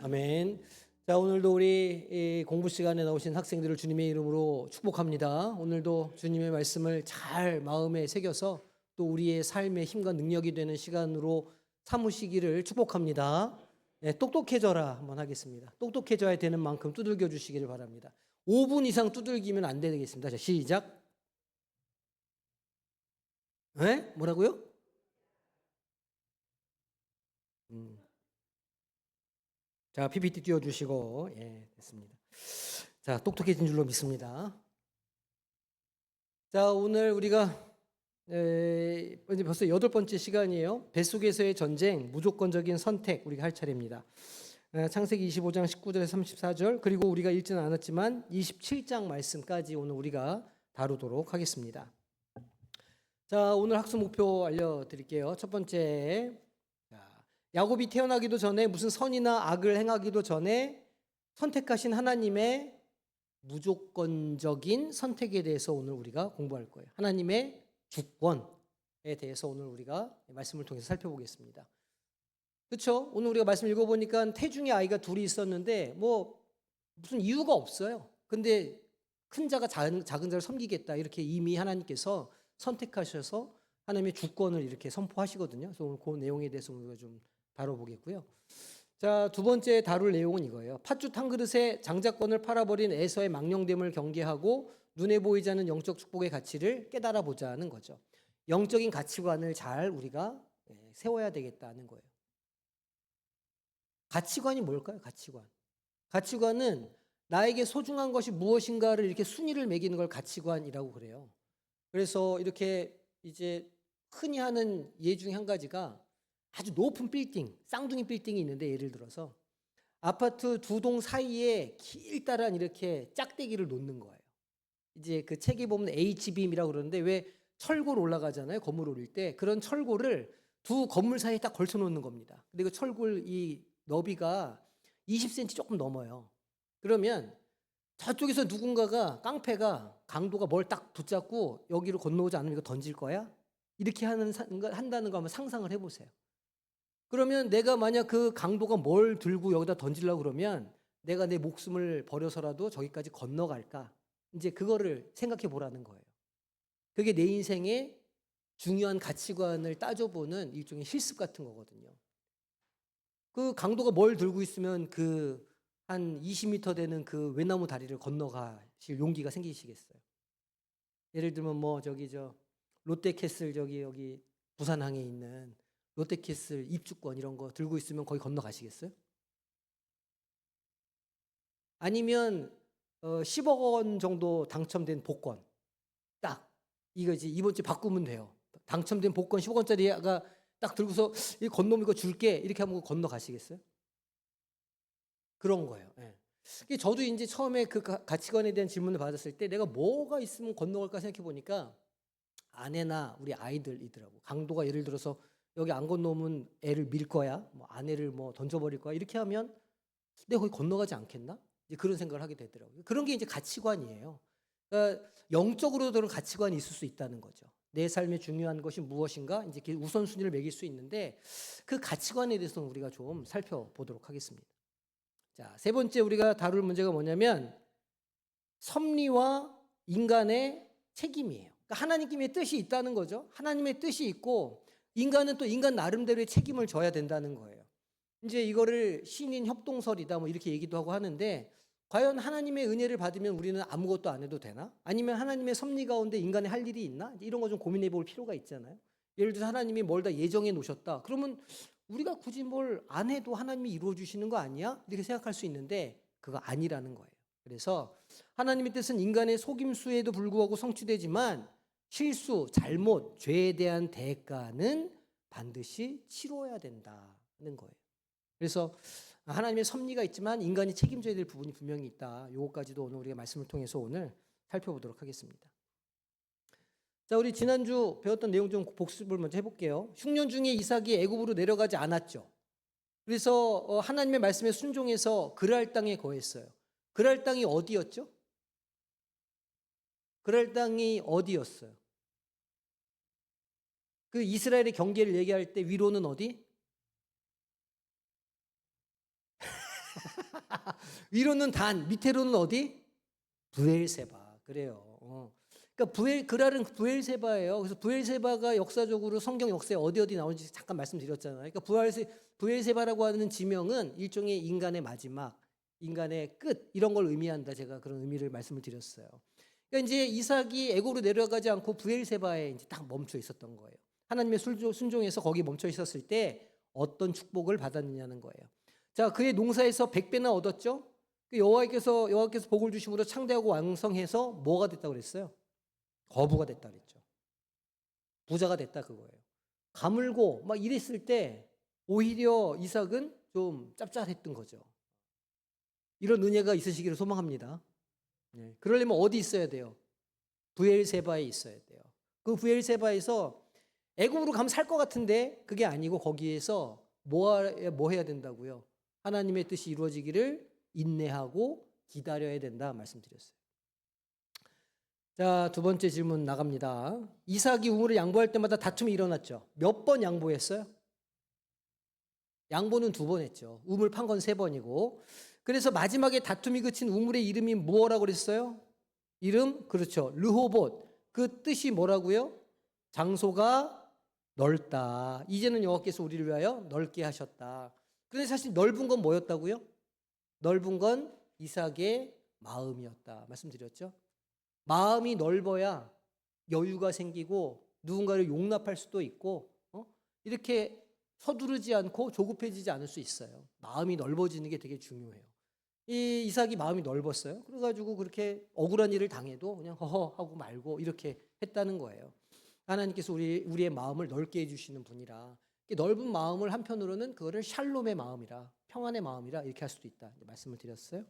아멘. 자, 오늘도 우리 이 공부 시간에 나오신 학생들을 주님의 이름으로 축복합니다. 오늘도 주님의 말씀을 잘 마음에 새겨서 또 우리의 삶의 힘과 능력이 되는 시간으로 삼으시기를 축복합니다. 네, 똑똑해져라 한번 하겠습니다. 똑똑해져야 되는 만큼 두들겨 주시기를 바랍니다. 5분 이상 두들기면 안 되겠습니다. 자, 시작. 네? 뭐라고요? 자, PPT 띄워주시고, 예, 됐습니다. 자, 똑똑해진 줄로 믿습니다. 자, 오늘 우리가 이제 벌써 8번째 시간이에요. 뱃속에서의 전쟁, 무조건적인 선택 우리가 할 차례입니다. 창세기 25장 19절에서 34절 그리고 우리가 읽지는 않았지만 27장 말씀까지 오늘 우리가 다루도록 하겠습니다. 자, 오늘 학습 목표 알려드릴게요. 첫 번째, 야곱이 태어나기도 전에 무슨 선이나 악을 행하기도 전에 선택하신 하나님의 무조건적인 선택에 대해서 오늘 우리가 공부할 거예요. 하나님의 주권에 대해서 오늘 우리가 말씀을 통해서 살펴보겠습니다. 그렇죠? 오늘 우리가 말씀 읽어보니까 태중의 아이가 둘이 있었는데 뭐 무슨 이유가 없어요. 근데 큰 자가 작은 자를 섬기겠다 이렇게 이미 하나님께서 선택하셔서 하나님의 주권을 이렇게 선포하시거든요. 그래서 오늘 그 내용에 대해서 우리가 좀 다뤄보겠고요. 자, 두 번째 다룰 내용은 이거예요. 팥죽 한 그릇에 장자권을 팔아버린 에서의 망령됨을 경계하고 눈에 보이지 않는 영적 축복의 가치를 깨달아 보자는 거죠. 영적인 가치관을 잘 우리가 세워야 되겠다는 거예요. 가치관이 뭘까요? 가치관은 나에게 소중한 것이 무엇인가를 이렇게 순위를 매기는 걸 가치관이라고 그래요. 그래서 이렇게 이제 흔히 하는 예 중에 한 가지가 아주 높은 빌딩, 쌍둥이 빌딩이 있는데 예를 들어서 아파트 두 동 사이에 길다란 이렇게 짝대기를 놓는 거예요. 이제 그 책에 보면 H빔이라고 그러는데 왜 철골 올라가잖아요. 건물 올릴 때 그런 철골을 두 건물 사이에 딱 걸쳐 놓는 겁니다. 근데 그 철골 이 너비가 20cm 조금 넘어요. 그러면 저쪽에서 누군가가 깡패가 강도가 뭘 딱 붙잡고 여기로 건너오지 않으면 이거 던질 거야? 이렇게 한다는 거 한번 상상을 해보세요. 그러면 내가 만약 그 강도가 뭘 들고 여기다 던지려고 그러면 내가 내 목숨을 버려서라도 저기까지 건너갈까? 이제 그거를 생각해 보라는 거예요. 그게 내 인생의 중요한 가치관을 따져보는 일종의 실습 같은 거거든요. 그 강도가 뭘 들고 있으면 그 한 20m 되는 그 외나무 다리를 건너가실 용기가 생기시겠어요? 예를 들면 뭐 저기 롯데캐슬 여기 부산항에 있는 롯데캐슬 입주권 이런 거 들고 있으면 거기 건너가시겠어요? 아니면 10억 원 정도 당첨된 복권 딱 이거지 이번 주에 바꾸면 돼요. 당첨된 복권 10억 원짜리가 딱 들고서 이 건너면 이거 줄게 이렇게 하면 건너가시겠어요? 그런 거예요. 예. 저도 이제 처음에 그 가치관에 대한 질문을 받았을 때 내가 뭐가 있으면 건너갈까 생각해 보니까 아내나 우리 아이들이더라고. 강도가 예를 들어서 여기 안 건너면 애를 밀 거야, 뭐 아내를 뭐 던져버릴 거야 이렇게 하면 내가 거기 건너가지 않겠나? 이제 그런 생각을 하게 되더라고요. 그런 게 이제 가치관이에요. 그러니까 영적으로도 가치관이 있을 수 있다는 거죠. 내 삶에 중요한 것이 무엇인가 이제 우선순위를 매길 수 있는데 그 가치관에 대해서는 우리가 좀 살펴보도록 하겠습니다. 자, 세 번째 우리가 다룰 문제가 뭐냐면 섭리와 인간의 책임이에요. 그러니까 하나님의 뜻이 있다는 거죠. 하나님의 뜻이 있고 인간은 또 인간 나름대로의 책임을 져야 된다는 거예요. 이제 이거를 신인 협동설이다 뭐 이렇게 얘기도 하고 하는데 과연 하나님의 은혜를 받으면 우리는 아무것도 안 해도 되나? 아니면 하나님의 섭리 가운데 인간이 할 일이 있나? 이런 거 좀 고민해 볼 필요가 있잖아요. 예를 들어서 하나님이 뭘 다 예정해 놓으셨다. 그러면 우리가 굳이 뭘 안 해도 하나님이 이루어 주시는 거 아니야? 이렇게 생각할 수 있는데 그거 아니라는 거예요. 그래서 하나님의 뜻은 인간의 속임수에도 불구하고 성취되지만 실수, 잘못, 죄에 대한 대가는 반드시 치러야 된다는 거예요. 그래서 하나님의 섭리가 있지만 인간이 책임져야 될 부분이 분명히 있다. 요거까지도 오늘 우리가 말씀을 통해서 오늘 살펴보도록 하겠습니다. 자, 우리 지난주 배웠던 내용 좀 복습을 먼저 해볼게요. 흉년 중에 이삭이 애굽으로 내려가지 않았죠. 그래서 하나님의 말씀에 순종해서 그랄 땅에 거했어요. 그랄 땅이 어디였죠? 그랄 땅이 어디였어요? 그 이스라엘의 경계를 얘기할 때 위로는 어디? 위로는 단, 밑으로는 어디? 브엘세바. 그래요. 그러니까 그랄은 브엘세바예요. 그래서 브엘세바가 역사적으로 성경 역사에 어디 나오는지 잠깐 말씀드렸잖아요. 그러니까 브엘세바라고 하는 지명은 일종의 인간의 마지막, 인간의 끝 이런 걸 의미한다. 제가 그런 의미를 말씀을 드렸어요. 그러니까 이제 이삭이 애굽으로 내려가지 않고 브엘세바에 이제 딱 멈춰 있었던 거예요. 하나님의 순종에서 거기 멈춰 있었을 때 어떤 축복을 받았느냐는 거예요. 자, 그의 농사에서 100배나 얻었죠. 여호와께서 복을 주심으로 창대하고 왕성해서 뭐가 됐다고 그랬어요? 거부가 됐다 그랬죠. 부자가 됐다 그거예요. 가물고 막 이랬을 때 오히려 이삭은 좀 짭짤했던 거죠. 이런 은혜가 있으시기를 소망합니다. 네. 그러려면 어디 있어야 돼요? 브엘세바에 있어야 돼요. 그 브엘세바에서 애굽으로 가면 살 것 같은데 그게 아니고 거기에서 뭐 해야 된다고요? 하나님의 뜻이 이루어지기를 인내하고 기다려야 된다 말씀드렸어요. 자, 두 번째 질문 나갑니다. 이삭이 우물을 양보할 때마다 다툼이 일어났죠. 몇 번 양보했어요? 양보는 2번 했죠. 우물 판 건 3번이고. 그래서 마지막에 다툼이 그친 우물의 이름이 뭐라고 그랬어요? 이름? 그렇죠. 르호봇. 그 뜻이 뭐라고요? 장소가 넓다. 이제는 여호와께서 우리를 위하여 넓게 하셨다. 그런데 사실 넓은 건 뭐였다고요? 넓은 건 이삭의 마음이었다. 말씀드렸죠. 마음이 넓어야 여유가 생기고 누군가를 용납할 수도 있고 이렇게 서두르지 않고 조급해지지 않을 수 있어요. 마음이 넓어지는 게 되게 중요해요. 이 이삭이 마음이 넓었어요. 그래가지고 그렇게 억울한 일을 당해도 그냥 허허 하고 말고 이렇게 했다는 거예요. 하나님께서 우리의 마음을 넓게 해주시는 분이라 넓은 마음을 한편으로는 그거를 샬롬의 마음이라 평안의 마음이라 이렇게 할 수도 있다 말씀을 드렸어요.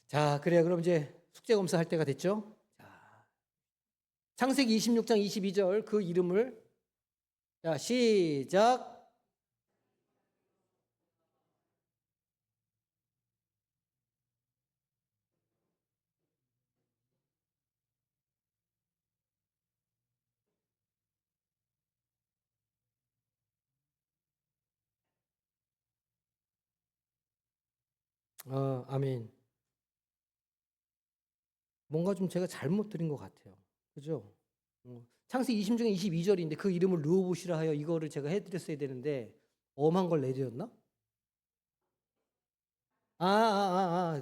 자, 그래요. 그럼 이제 숙제 검사할 때가 됐죠. 자, 창세기 26장 22절 그 이름을 자 시작. 아멘. 뭔가 좀 제가 잘못 드린 것 같아요. 그죠? 창세기 20장 22절인데 그 이름을 르호봇이라 하여 이거를 제가 해드렸어야 되는데 엄한 걸 내드렸나?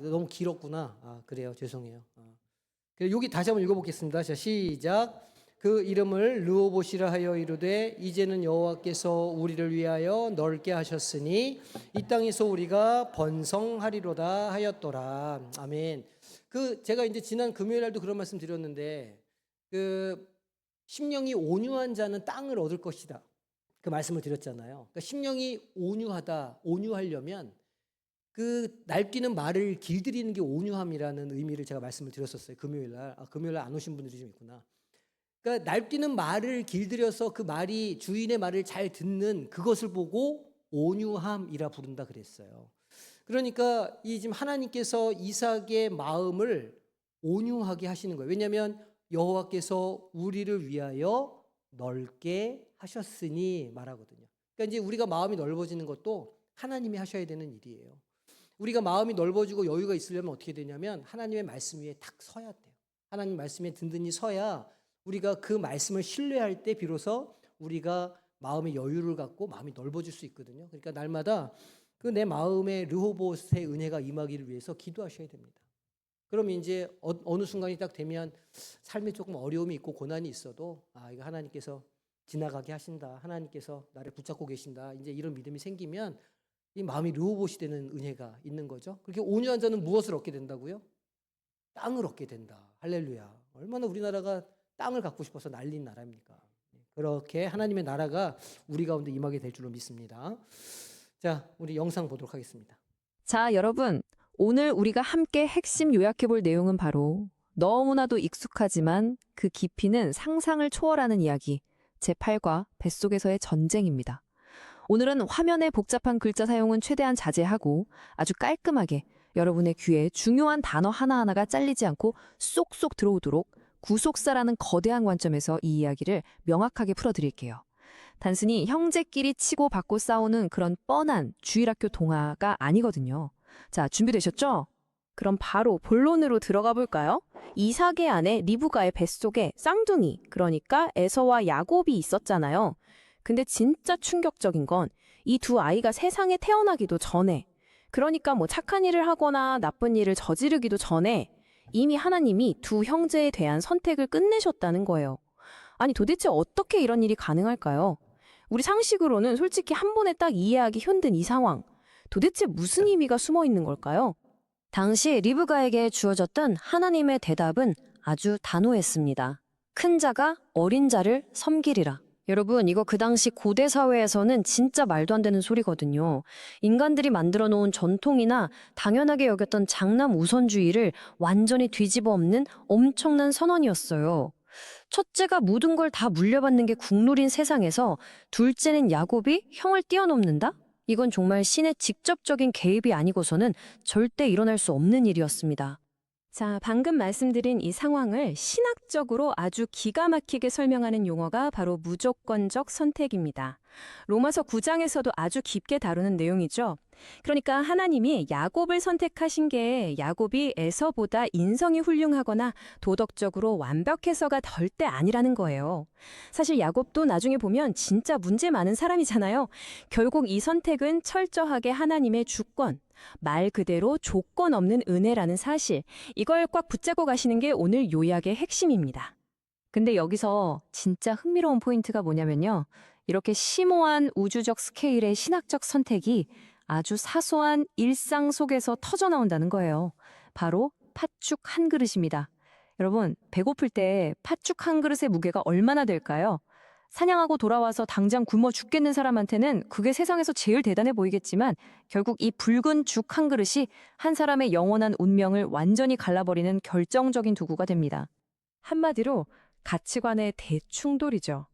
너무 길었구나. 그래요. 죄송해요. 여기 다시 한번 읽어보겠습니다. 자, 시작. 그 이름을 르호봇이라 하여 이르되 이제는 여호와께서 우리를 위하여 넓게 하셨으니 이 땅에서 우리가 번성하리로다 하였더라. 아멘. 제가 이제 지난 금요일 날도 그런 말씀 드렸는데 심령이 온유한 자는 땅을 얻을 것이다. 그 말씀을 드렸잖아요. 그러니까 심령이 온유하려면 날뛰는 말을 길들이는 게 온유함이라는 의미를 제가 말씀을 드렸었어요. 금요일 날 안 오신 분들이 좀 있구나. 그러니까 날뛰는 말을 길들여서 그 말이 주인의 말을 잘 듣는 그것을 보고 온유함이라 부른다 그랬어요. 그러니까 지금 하나님께서 이삭의 마음을 온유하게 하시는 거예요. 왜냐하면 여호와께서 우리를 위하여 넓게 하셨으니 말하거든요. 그러니까 이제 우리가 마음이 넓어지는 것도 하나님이 하셔야 되는 일이에요. 우리가 마음이 넓어지고 여유가 있으려면 어떻게 되냐면 하나님의 말씀 위에 탁 서야 돼요. 하나님 말씀에 든든히 서야 우리가 그 말씀을 신뢰할 때 비로소 우리가 마음의 여유를 갖고 마음이 넓어질 수 있거든요. 그러니까 날마다 내 마음의 르호봇의 은혜가 임하기를 위해서 기도하셔야 됩니다. 그럼 이제 어느 순간이 딱 되면 삶에 조금 어려움이 있고 고난이 있어도 이거 하나님께서 지나가게 하신다. 하나님께서 나를 붙잡고 계신다. 이제 이런 믿음이 생기면 이 마음이 르호봇이 되는 은혜가 있는 거죠. 그렇게 온유한 자는 무엇을 얻게 된다고요? 땅을 얻게 된다. 할렐루야. 얼마나 우리나라가 땅을 갖고 싶어서 난린 나라입니까? 그렇게 하나님의 나라가 우리 가운데 임하게 될 줄로 믿습니다. 자, 우리 영상 보도록 하겠습니다. 자, 여러분. 오늘 우리가 함께 핵심 요약해 볼 내용은 바로 너무나도 익숙하지만 그 깊이는 상상을 초월하는 이야기, 제8과 뱃속에서의 전쟁입니다. 오늘은 화면의 복잡한 글자 사용은 최대한 자제하고 아주 깔끔하게 여러분의 귀에 중요한 단어 하나하나가 잘리지 않고 쏙쏙 들어오도록 구속사라는 거대한 관점에서 이 이야기를 명확하게 풀어드릴게요. 단순히 형제끼리 치고 받고 싸우는 그런 뻔한 주일학교 동화가 아니거든요. 자, 준비되셨죠? 그럼 바로 본론으로 들어가 볼까요? 이삭의 아내 리브가의 뱃속에 쌍둥이, 그러니까 에서와 야곱이 있었잖아요. 근데 진짜 충격적인 건 이 두 아이가 세상에 태어나기도 전에, 그러니까 뭐 착한 일을 하거나 나쁜 일을 저지르기도 전에 이미 하나님이 두 형제에 대한 선택을 끝내셨다는 거예요. 아니 도대체 어떻게 이런 일이 가능할까요? 우리 상식으로는 솔직히 한 번에 딱 이해하기 힘든 이 상황. 도대체 무슨 의미가 숨어 있는 걸까요? 당시 리브가에게 주어졌던 하나님의 대답은 아주 단호했습니다. 큰 자가 어린 자를 섬기리라. 여러분, 이거 그 당시 고대 사회에서는 진짜 말도 안 되는 소리거든요. 인간들이 만들어 놓은 전통이나 당연하게 여겼던 장남 우선주의를 완전히 뒤집어 엎는 엄청난 선언이었어요. 첫째가 모든 걸 다 물려받는 게 국룰인 세상에서 둘째는 야곱이 형을 뛰어넘는다? 이건 정말 신의 직접적인 개입이 아니고서는 절대 일어날 수 없는 일이었습니다. 자, 방금 말씀드린 이 상황을 신학적으로 아주 기가 막히게 설명하는 용어가 바로 무조건적 선택입니다. 로마서 9장에서도 아주 깊게 다루는 내용이죠. 그러니까 하나님이 야곱을 선택하신 게 야곱이 에서보다 인성이 훌륭하거나 도덕적으로 완벽해서가 절대 아니라는 거예요. 사실 야곱도 나중에 보면 진짜 문제 많은 사람이잖아요. 결국 이 선택은 철저하게 하나님의 주권, 말 그대로 조건 없는 은혜라는 사실, 이걸 꽉 붙잡고 가시는 게 오늘 요약의 핵심입니다. 근데 여기서 진짜 흥미로운 포인트가 뭐냐면요. 이렇게 심오한 우주적 스케일의 신학적 선택이 아주 사소한 일상 속에서 터져나온다는 거예요. 바로 팥죽 한 그릇입니다. 여러분, 배고플 때 팥죽 한 그릇의 무게가 얼마나 될까요? 사냥하고 돌아와서 당장 굶어 죽겠는 사람한테는 그게 세상에서 제일 대단해 보이겠지만 결국 이 붉은 죽 한 그릇이 한 사람의 영원한 운명을 완전히 갈라버리는 결정적인 도구가 됩니다. 한마디로 가치관의 대충돌이죠.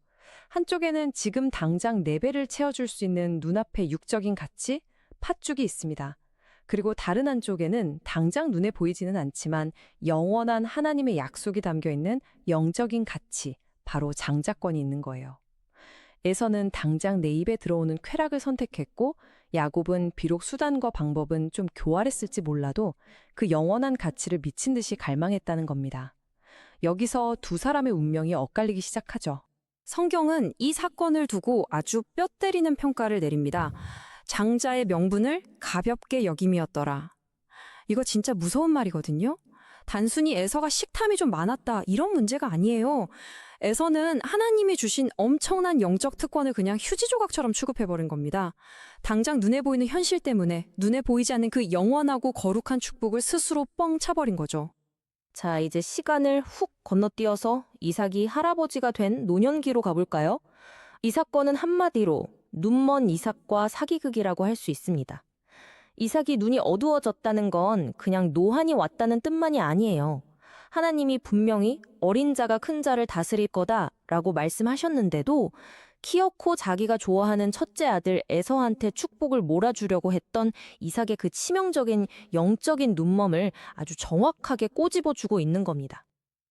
한쪽에는 지금 당장 4배를 채워줄 수 있는 눈앞의 육적인 가치, 팥죽이 있습니다. 그리고 다른 한쪽에는 당장 눈에 보이지는 않지만 영원한 하나님의 약속이 담겨 있는 영적인 가치, 바로 장자권이 있는 거예요. 에서는 당장 내 입에 들어오는 쾌락을 선택했고 야곱은 비록 수단과 방법은 좀 교활했을지 몰라도 그 영원한 가치를 미친 듯이 갈망했다는 겁니다. 여기서 두 사람의 운명이 엇갈리기 시작하죠. 성경은 이 사건을 두고 아주 뼈 때리는 평가를 내립니다. 장자의 명분을 가볍게 여김이었더라. 이거 진짜 무서운 말이거든요. 단순히 에서가 식탐이 좀 많았다 이런 문제가 아니에요. 에서는 하나님이 주신 엄청난 영적 특권을 그냥 휴지 조각처럼 취급해버린 겁니다. 당장 눈에 보이는 현실 때문에 눈에 보이지 않는 그 영원하고 거룩한 축복을 스스로 뻥 차버린 거죠. 자, 이제 시간을 훅 건너뛰어서 이삭이 할아버지가 된 노년기로 가볼까요? 이 사건은 한마디로 눈먼 이삭과 사기극이라고 할 수 있습니다. 이삭이 눈이 어두워졌다는 건 그냥 노한이 왔다는 뜻만이 아니에요. 하나님이 분명히 어린 자가 큰 자를 다스릴 거다라고 말씀하셨는데도 키놓고 자기가 좋아하는 첫째 아들 에서한테 축복을 몰아주려고 했던 이삭의 그 치명적인 영적인 눈멈을 아주 정확하게 꼬집어주고 있는 겁니다.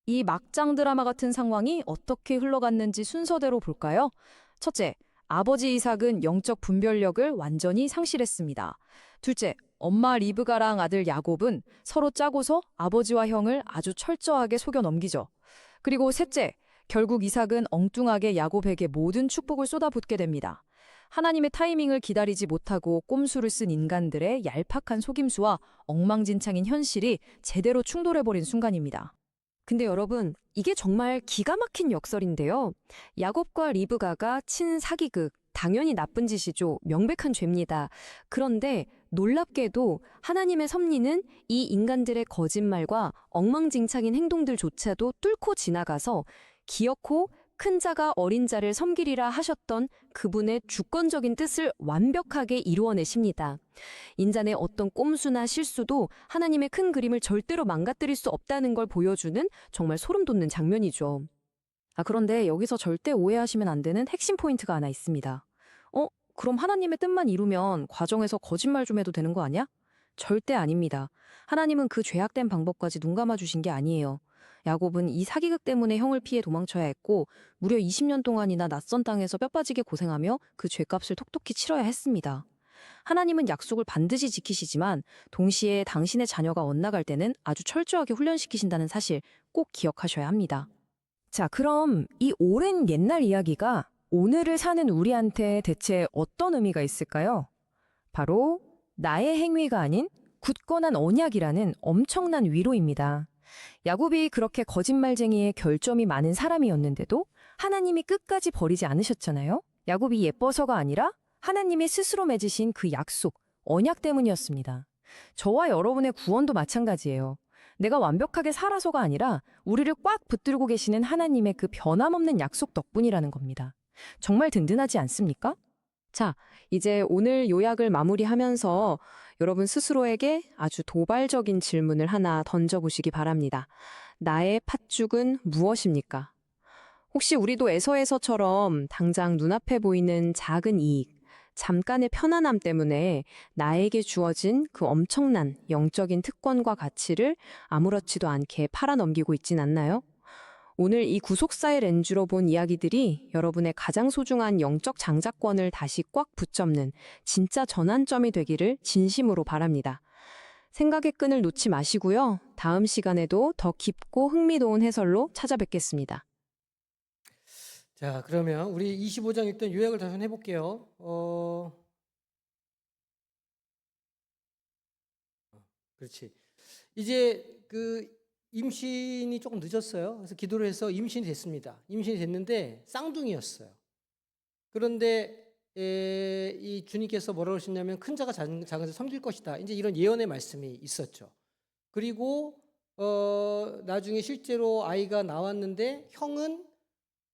이 막장 드라마 같은 상황이 어떻게 흘러갔는지 순서대로 볼까요? 첫째, 아버지 이삭은 영적 분별력을 완전히 상실했습니다. 둘째, 엄마 리브가랑 아들 야곱은 서로 짜고서 아버지와 형을 아주 철저하게 속여 넘기죠. 그리고 셋째, 결국 이삭은 엉뚱하게 야곱에게 모든 축복을 쏟아붓게 됩니다. 하나님의 타이밍을 기다리지 못하고 꼼수를 쓴 인간들의 얄팍한 속임수와 엉망진창인 현실이 제대로 충돌해버린 순간입니다. 근데 여러분, 이게 정말 기가 막힌 역설인데요. 야곱과 리브가가 친 사기극, 당연히 나쁜 짓이죠. 명백한 죄입니다. 그런데 놀랍게도 하나님의 섭리는 이 인간들의 거짓말과 엉망진창인 행동들조차도 뚫고 지나가서 기어코 큰 자가 어린 자를 섬기리라 하셨던 그분의 주권적인 뜻을 완벽하게 이루어내십니다. 인간의 어떤 꼼수나 실수도 하나님의 큰 그림을 절대로 망가뜨릴 수 없다는 걸 보여주는 정말 소름 돋는 장면이죠. 그런데 여기서 절대 오해하시면 안 되는 핵심 포인트가 하나 있습니다. 그럼 하나님의 뜻만 이루면 과정에서 거짓말 좀 해도 되는 거 아니야? 절대 아닙니다. 하나님은 그 죄악된 방법까지 눈 감아 주신 게 아니에요. 야곱은 이 사기극 때문에 형을 피해 도망쳐야 했고 무려 20년 동안이나 낯선 땅에서 뼈빠지게 고생하며 그 죄값을 톡톡히 치러야 했습니다. 하나님은 약속을 반드시 지키시지만 동시에 당신의 자녀가 엇나갈 때는 아주 철저하게 훈련시키신다는 사실 꼭 기억하셔야 합니다. 자, 그럼 이 오랜 옛날 이야기가 오늘을 사는 우리한테 대체 어떤 의미가 있을까요? 바로 나의 행위가 아닌 굳건한 언약이라는 엄청난 위로입니다. 야곱이 그렇게 거짓말쟁이의 결점이 많은 사람이었는데도 하나님이 끝까지 버리지 않으셨잖아요. 야곱이 예뻐서가 아니라 하나님이 스스로 맺으신 그 약속, 언약 때문이었습니다. 저와 여러분의 구원도 마찬가지예요. 내가 완벽하게 살아서가 아니라 우리를 꽉 붙들고 계시는 하나님의 그 변함없는 약속 덕분이라는 겁니다. 정말 든든하지 않습니까? 자, 이제 오늘 요약을 마무리하면서 여러분 스스로에게 아주 도발적인 질문을 하나 던져보시기 바랍니다. 나의 팥죽은 무엇입니까? 혹시 우리도 에서에서처럼 당장 눈앞에 보이는 작은 이익, 잠깐의 편안함 때문에 나에게 주어진 그 엄청난 영적인 특권과 가치를 아무렇지도 않게 팔아넘기고 있진 않나요? 오늘 이 구속사의 렌즈로 본 이야기들이 여러분의 가장 소중한 영적 장자권을 다시 꽉 붙잡는 진짜 전환점이 되기를 진심으로 바랍니다. 생각의 끈을 놓지 마시고요. 다음 시간에도 더 깊고 흥미로운 해설로 찾아뵙겠습니다. 자, 그러면 우리 25장 일단 요약을 다시 한번 해볼게요. 그렇지. 이제 그 임신이 조금 늦었어요. 그래서 기도를 해서 임신이 됐습니다. 임신이 됐는데 쌍둥이였어요. 그런데 이 주님께서 뭐라고 하셨냐면 큰 자가 작은 자를 섬길 것이다. 이제 이런 예언의 말씀이 있었죠. 그리고 나중에 실제로 아이가 나왔는데 형은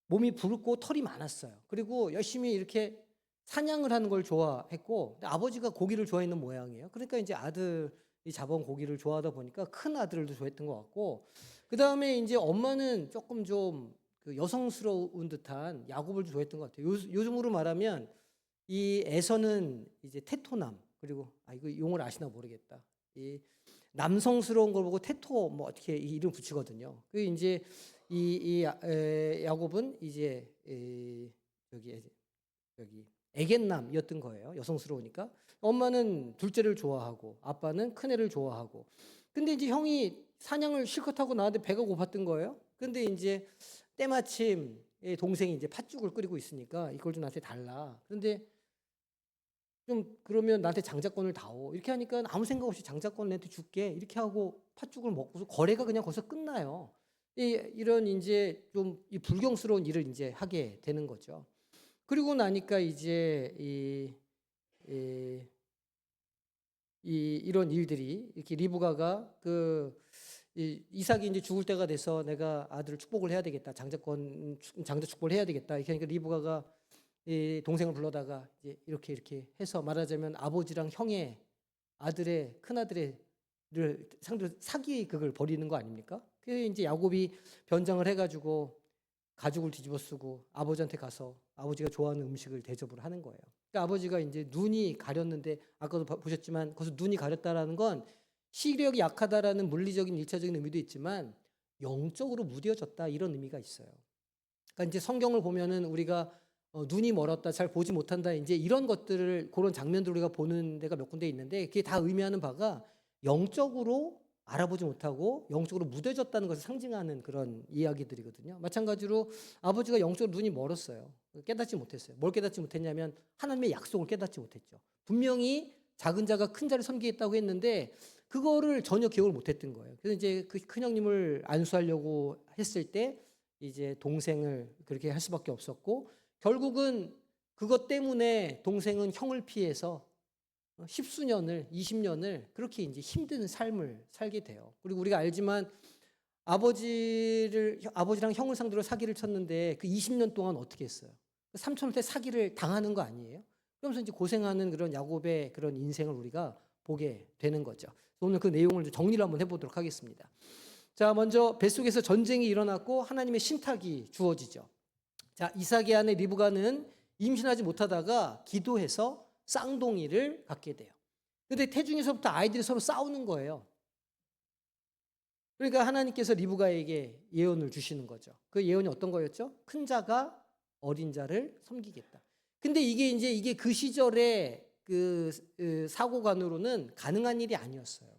몸이 붉고 털이 많았어요. 그리고 열심히 이렇게 사냥을 하는 걸 좋아했고 아버지가 고기를 좋아했는 모양이에요. 그러니까 이제 아들이 잡아온 고기를 좋아하다 보니까 큰 아들을 좋아했던 것 같고 그 다음에 이제 엄마는 조금 좀 그 여성스러운 듯한 야곱을 좋아했던 것 같아요. 요즘으로 말하면 이 에서는 이제 테토남 그리고 이거 용어를 아시나 모르겠다. 이 남성스러운 걸 보고 테토 뭐 어떻게 이 이름 붙이거든요. 그 이제 야곱은 이제 여기 애견남이었던 거예요. 여성스러우니까. 엄마는 둘째를 좋아하고 아빠는 큰애를 좋아하고. 근데 이제 형이 사냥을 실컷 하고 나왔는데 배가 고팠던 거예요. 근데 이제 때마침 동생이 이제 팥죽을 끓이고 있으니까 이걸 좀 나한테 달라. 그런데 좀 그러면 나한테 장자권을 다오. 이렇게 하니까 아무 생각 없이 장자권을 나한테 줄게. 이렇게 하고 팥죽을 먹고서 거래가 그냥 거기서 끝나요. 이런 이제 좀 이 불경스러운 일을 이제 하게 되는 거죠. 그리고 나니까 이제 이런 일들이 이렇게 리브가가 이삭이 이제 죽을 때가 돼서 내가 아들을 축복을 해야 되겠다. 장자 축복을 해야 되겠다. 이렇게 하니까 리브가가 이 동생을 불러다가 이제 이렇게 해서 말하자면 아버지랑 형의 아들의 큰 아들을 상대로 사기극을 벌이는 거 아닙니까? 그래서 이제 야곱이 변장을 해가지고 가죽을 뒤집어 쓰고 아버지한테 가서 아버지가 좋아하는 음식을 대접을 하는 거예요. 그러니까 아버지가 이제 눈이 가렸는데 아까도 보셨지만 거기서 눈이 가렸다라는 건 시력이 약하다라는 물리적인 일차적인 의미도 있지만 영적으로 무뎌졌다 이런 의미가 있어요. 그러니까 이제 성경을 보면은 우리가 눈이 멀었다, 잘 보지 못한다, 이제 이런 것들을 그런 장면들을 우리가 보는 데가 몇 군데 있는데 그게 다 의미하는 바가 영적으로 알아보지 못하고 영적으로 무뎌졌다는 것을 상징하는 그런 이야기들이거든요. 마찬가지로 아버지가 영적으로 눈이 멀었어요. 깨닫지 못했어요. 뭘 깨닫지 못했냐면 하나님의 약속을 깨닫지 못했죠. 분명히 작은 자가 큰 자를 섬기겠다고 했는데 그거를 전혀 기억을 못했던 거예요. 그래서 이제 그 큰형님을 안수하려고 했을 때 이제 동생을 그렇게 할 수밖에 없었고 결국은 그것 때문에 동생은 형을 피해서 10수년을 20년을 그렇게 이제 힘든 삶을 살게 돼요. 그리고 우리가 알지만 아버지랑 형을 상대로 사기를 쳤는데 그 20년 동안 어떻게 했어요? 삼촌한테 사기를 당하는 거 아니에요? 그러면서 이제 고생하는 그런 야곱의 그런 인생을 우리가 보게 되는 거죠. 오늘 그 내용을 정리를 한번 해보도록 하겠습니다. 자, 먼저 뱃속에서 전쟁이 일어났고 하나님의 신탁이 주어지죠. 자, 이삭의 아내 리브가는 임신하지 못하다가 기도해서 쌍둥이를 갖게 돼요. 근데 태중에서부터 아이들이 서로 싸우는 거예요. 그러니까 하나님께서 리브가에게 예언을 주시는 거죠. 그 예언이 어떤 거였죠? 큰 자가 어린 자를 섬기겠다. 근데 이게 그 시절의 그 사고관으로는 가능한 일이 아니었어요.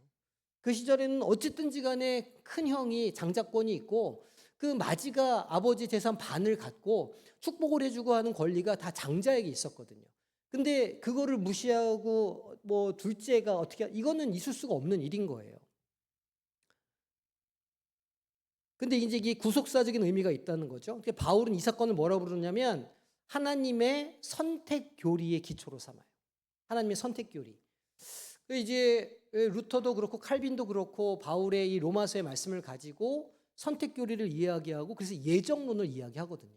그 시절에는 어쨌든지 간에 큰 형이 장자권이 있고 그 마지가 아버지 재산 반을 갖고 축복을 해주고 하는 권리가 다 장자에게 있었거든요. 근데 그거를 무시하고 뭐 둘째가 어떻게 이거는 있을 수가 없는 일인 거예요. 근데 이제 이게 구속사적인 의미가 있다는 거죠. 바울은 이 사건을 뭐라고 부르냐면 하나님의 선택 교리의 기초로 삼아요. 하나님의 선택 교리. 이제 루터도 그렇고 칼빈도 그렇고 바울의 이 로마서의 말씀을 가지고 선택 교리를 이야기하고 그래서 예정론을 이야기하거든요.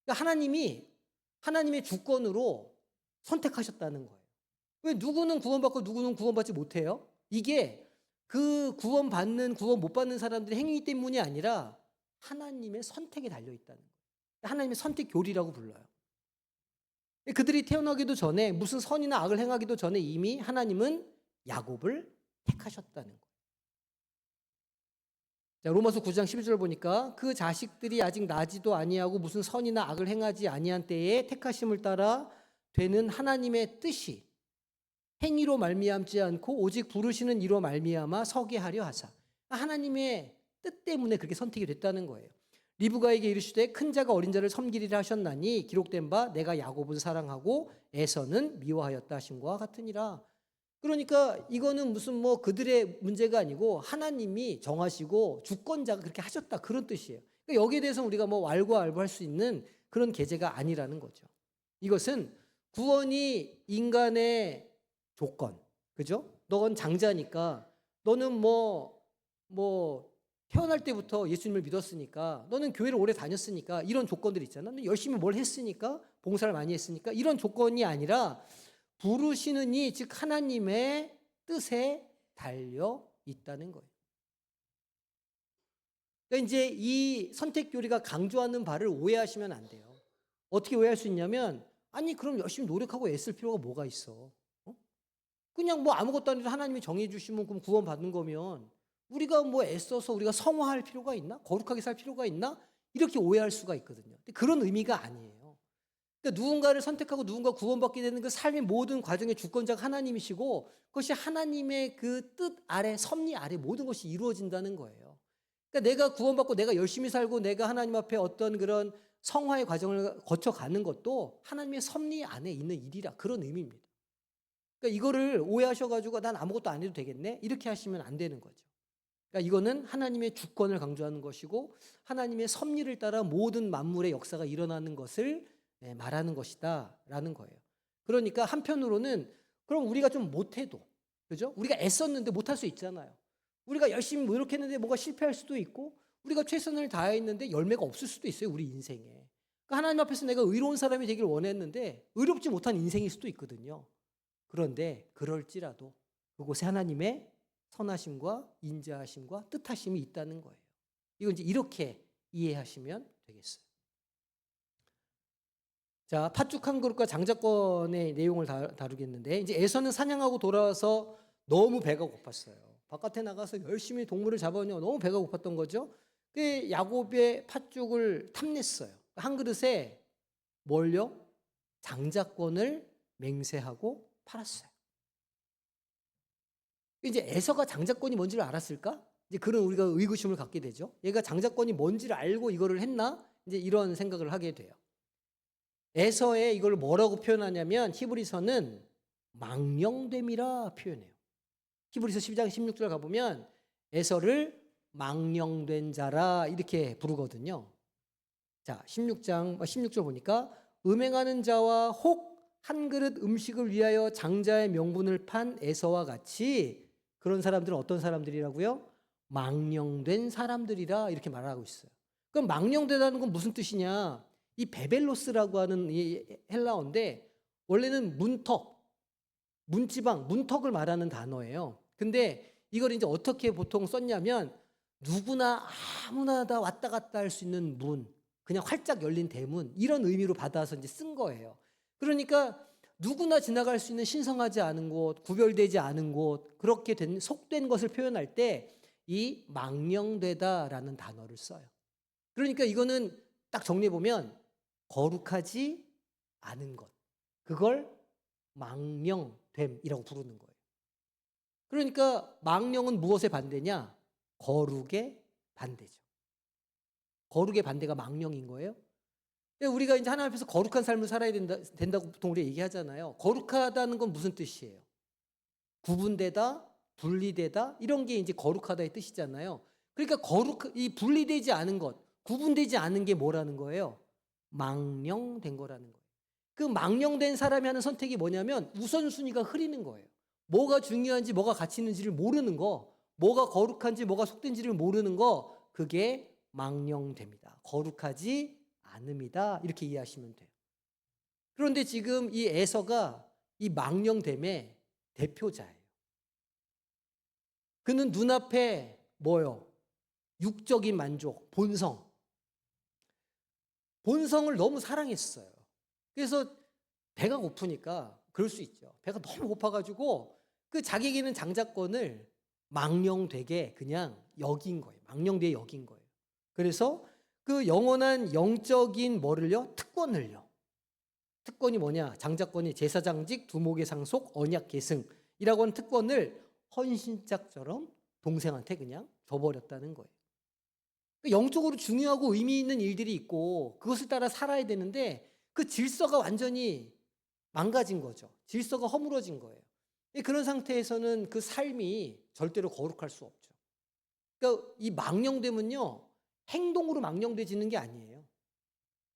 그러니까 하나님이 하나님의 주권으로 선택하셨다는 거예요. 왜 누구는 구원받고 누구는 구원받지 못해요? 이게 그 구원 못 받는 사람들의 행위 때문이 아니라 하나님의 선택에 달려 있다는 거예요. 하나님의 선택 교리라고 불러요. 그들이 태어나기도 전에 무슨 선이나 악을 행하기도 전에 이미 하나님은 야곱을 택하셨다는 거예요. 자, 로마서 9장 12절 보니까 그 자식들이 아직 나지도 아니하고 무슨 선이나 악을 행하지 아니한 때에 택하심을 따라 되는 하나님의 뜻이 행위로 말미암지 않고 오직 부르시는 이로 말미암아 서게 하려 하사. 하나님의 뜻 때문에 그렇게 선택이 됐다는 거예요. 리브가에게 이르시되 큰 자가 어린 자를 섬기리라 하셨나니 기록된 바 내가 야곱은 사랑하고 에서는 미워하였다 하심과 같으니라. 그러니까 이거는 무슨 뭐 그들의 문제가 아니고 하나님이 정하시고 주권자가 그렇게 하셨다 그런 뜻이에요. 그러니까 여기에 대해서 우리가 뭐 왈가왈부할 수 있는 그런 계제가 아니라는 거죠. 이것은 구원이 인간의 조건, 그죠? 넌 장자니까 너는 뭐 태어날 때부터 예수님을 믿었으니까 너는 교회를 오래 다녔으니까 이런 조건들 있잖아. 너 열심히 뭘 했으니까 봉사를 많이 했으니까 이런 조건이 아니라 부르시는 이 즉 하나님의 뜻에 달려 있다는 거예요. 그러니까 이제 이 선택 교리가 강조하는 바를 오해하시면 안 돼요. 어떻게 오해할 수 있냐면 아니 그럼 열심히 노력하고 애쓸 필요가 뭐가 있어? 그냥 뭐 아무것도 아니라 하나님이 정해 주시면 그럼 구원 받는 거면 우리가 뭐 애써서 우리가 성화할 필요가 있나? 거룩하게 살 필요가 있나? 이렇게 오해할 수가 있거든요. 근데 그런 의미가 아니에요. 그러니까 누군가를 선택하고 누군가 구원받게 되는 그 삶의 모든 과정의 주권자가 하나님이시고 그것이 하나님의 그 뜻 아래 섭리 아래 모든 것이 이루어진다는 거예요. 그러니까 내가 구원받고 내가 열심히 살고 내가 하나님 앞에 어떤 그런 성화의 과정을 거쳐가는 것도 하나님의 섭리 안에 있는 일이라 그런 의미입니다. 그러니까 이거를 오해하셔가지고 난 아무것도 안 해도 되겠네? 이렇게 하시면 안 되는 거죠. 그러니까 이거는 하나님의 주권을 강조하는 것이고 하나님의 섭리를 따라 모든 만물의 역사가 일어나는 것을 말하는 것이다 라는 거예요. 그러니까 한편으로는 그럼 우리가 좀 못해도 그죠? 우리가 애썼는데 못할 수 있잖아요. 우리가 열심히 노력했는데 뭐가 실패할 수도 있고 우리가 최선을 다했는데 열매가 없을 수도 있어요. 우리 인생에. 그러니까 하나님 앞에서 내가 의로운 사람이 되길 원했는데 의롭지 못한 인생일 수도 있거든요. 그런데 그럴지라도 그곳에 하나님의 선하심과 인자하심과 뜻하심이 있다는 거예요. 이건 이제 이렇게 이해하시면 되겠어요. 자, 팥죽 한 그릇과 장자권의 내용을 다루겠는데 이제 에서는 사냥하고 돌아와서 너무 배가 고팠어요. 바깥에 나가서 열심히 동물을 잡아오니 너무 배가 고팠던 거죠. 그 야곱의 팥죽을 탐냈어요. 한 그릇에 뭘요? 장자권을 맹세하고 팔았어요. 이제 에서가 장자권이 뭔지를 알았을까? 이제 그런 우리가 의구심을 갖게 되죠. 얘가 장자권이 뭔지를 알고 이거를 했나? 이제 이런 생각을 하게 돼요. 에서의 이걸 뭐라고 표현하냐면 히브리서는 망령됨이라 표현해요. 히브리서 12장 16절 가보면 에서를 망령된 자라 이렇게 부르거든요. 자, 16절 보니까 음행하는 자와 혹 한 그릇 음식을 위하여 장자의 명분을 판 에서와 같이 그런 사람들은 어떤 사람들이라고요? 망령된 사람들이라 이렇게 말하고 있어요. 그럼 망령되다는 건 무슨 뜻이냐? 이 베벨로스라고 하는 이 헬라어인데 원래는 문턱, 문지방, 문턱을 말하는 단어예요. 근데 이걸 이제 어떻게 보통 썼냐면 누구나 아무나 다 왔다 갔다 할 수 있는 문, 그냥 활짝 열린 대문 이런 의미로 받아서 이제 쓴 거예요. 그러니까 누구나 지나갈 수 있는 신성하지 않은 곳, 구별되지 않은 곳, 그렇게 속된 것을 표현할 때 이 망령되다라는 단어를 써요. 그러니까 이거는 딱 정리해 보면 거룩하지 않은 것, 그걸 망령됨이라고 부르는 거예요. 그러니까 망령은 무엇의 반대냐? 거룩의 반대죠. 거룩의 반대가 망령인 거예요. 우리가 이제 하나님 앞에서 거룩한 삶을 살아야 된다고 보통 우리 얘기하잖아요. 거룩하다는 건 무슨 뜻이에요? 구분되다, 분리되다, 이런 게 이제 거룩하다의 뜻이잖아요. 그러니까 이 분리되지 않은 것, 구분되지 않은 게 뭐라는 거예요? 망령된 거라는 거예요. 그 망령된 사람이 하는 선택이 뭐냐면 우선순위가 흐리는 거예요. 뭐가 중요한지 뭐가 가치 있는지를 모르는 거, 뭐가 거룩한지 뭐가 속된지를 모르는 거, 그게 망령됩니다. 거룩하지 않음이다, 이렇게 이해하시면 돼요. 그런데 지금 이 에서가 이 망령됨의 대표자예요. 그는 눈앞에 뭐요? 육적인 만족, 본성을 너무 사랑했어요. 그래서 배가 고프니까 그럴 수 있죠. 배가 너무 고파가지고 그 자기에게는 장자권을 망령되게 그냥 여긴 거예요. 망령되게 여긴 거예요. 그래서 그 영원한 영적인 뭐를요? 특권을요. 특권이 뭐냐? 장자권이 제사장직, 두목의 상속, 언약 계승이라고 하는 특권을 헌신짝처럼 동생한테 그냥 줘버렸다는 거예요. 영적으로 중요하고 의미 있는 일들이 있고 그것을 따라 살아야 되는데 그 질서가 완전히 망가진 거죠. 질서가 허물어진 거예요. 그런 상태에서는 그 삶이 절대로 거룩할 수 없죠. 그러니까 이 망령됨은요, 행동으로 망령되지는 게 아니에요.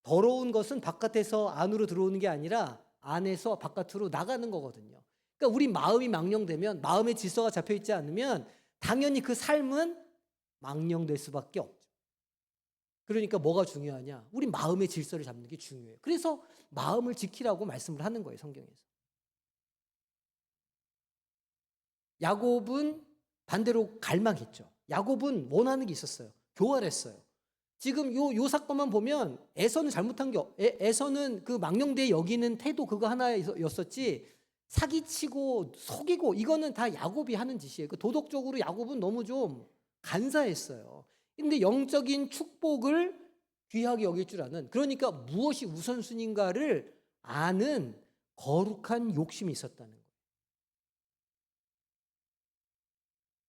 더러운 것은 바깥에서 안으로 들어오는 게 아니라 안에서 바깥으로 나가는 거거든요. 그러니까 우리 마음이 망령되면, 마음의 질서가 잡혀 있지 않으면 당연히 그 삶은 망령될 수밖에 없죠. 그러니까 뭐가 중요하냐? 우리 마음의 질서를 잡는 게 중요해요. 그래서 마음을 지키라고 말씀을 하는 거예요, 성경에서. 야곱은 반대로 갈망했죠. 야곱은 원하는 게 있었어요. 교활했어요. 지금 요 사건만 보면 에서는 잘못한 게 에서는 그 망령되이 여기는 태도 그거 하나였었지, 사기치고 속이고 이거는 다 야곱이 하는 짓이에요. 그 도덕적으로 야곱은 너무 좀 간사했어요. 근데 영적인 축복을 귀하게 여길 줄 아는, 그러니까 무엇이 우선순위인가를 아는 거룩한 욕심이 있었다는 거예요.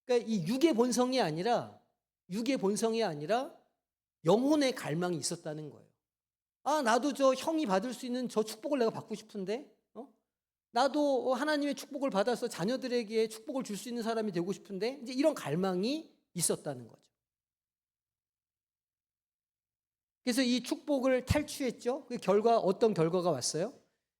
그러니까 이 육의 본성이 아니라 영혼의 갈망이 있었다는 거예요. 아, 나도 저 형이 받을 수 있는 저 축복을 내가 받고 싶은데, 나도 하나님의 축복을 받아서 자녀들에게 축복을 줄 수 있는 사람이 되고 싶은데, 이제 이런 갈망이 있었다는 거죠. 그래서 이 축복을 탈취했죠. 그 결과, 어떤 결과가 왔어요?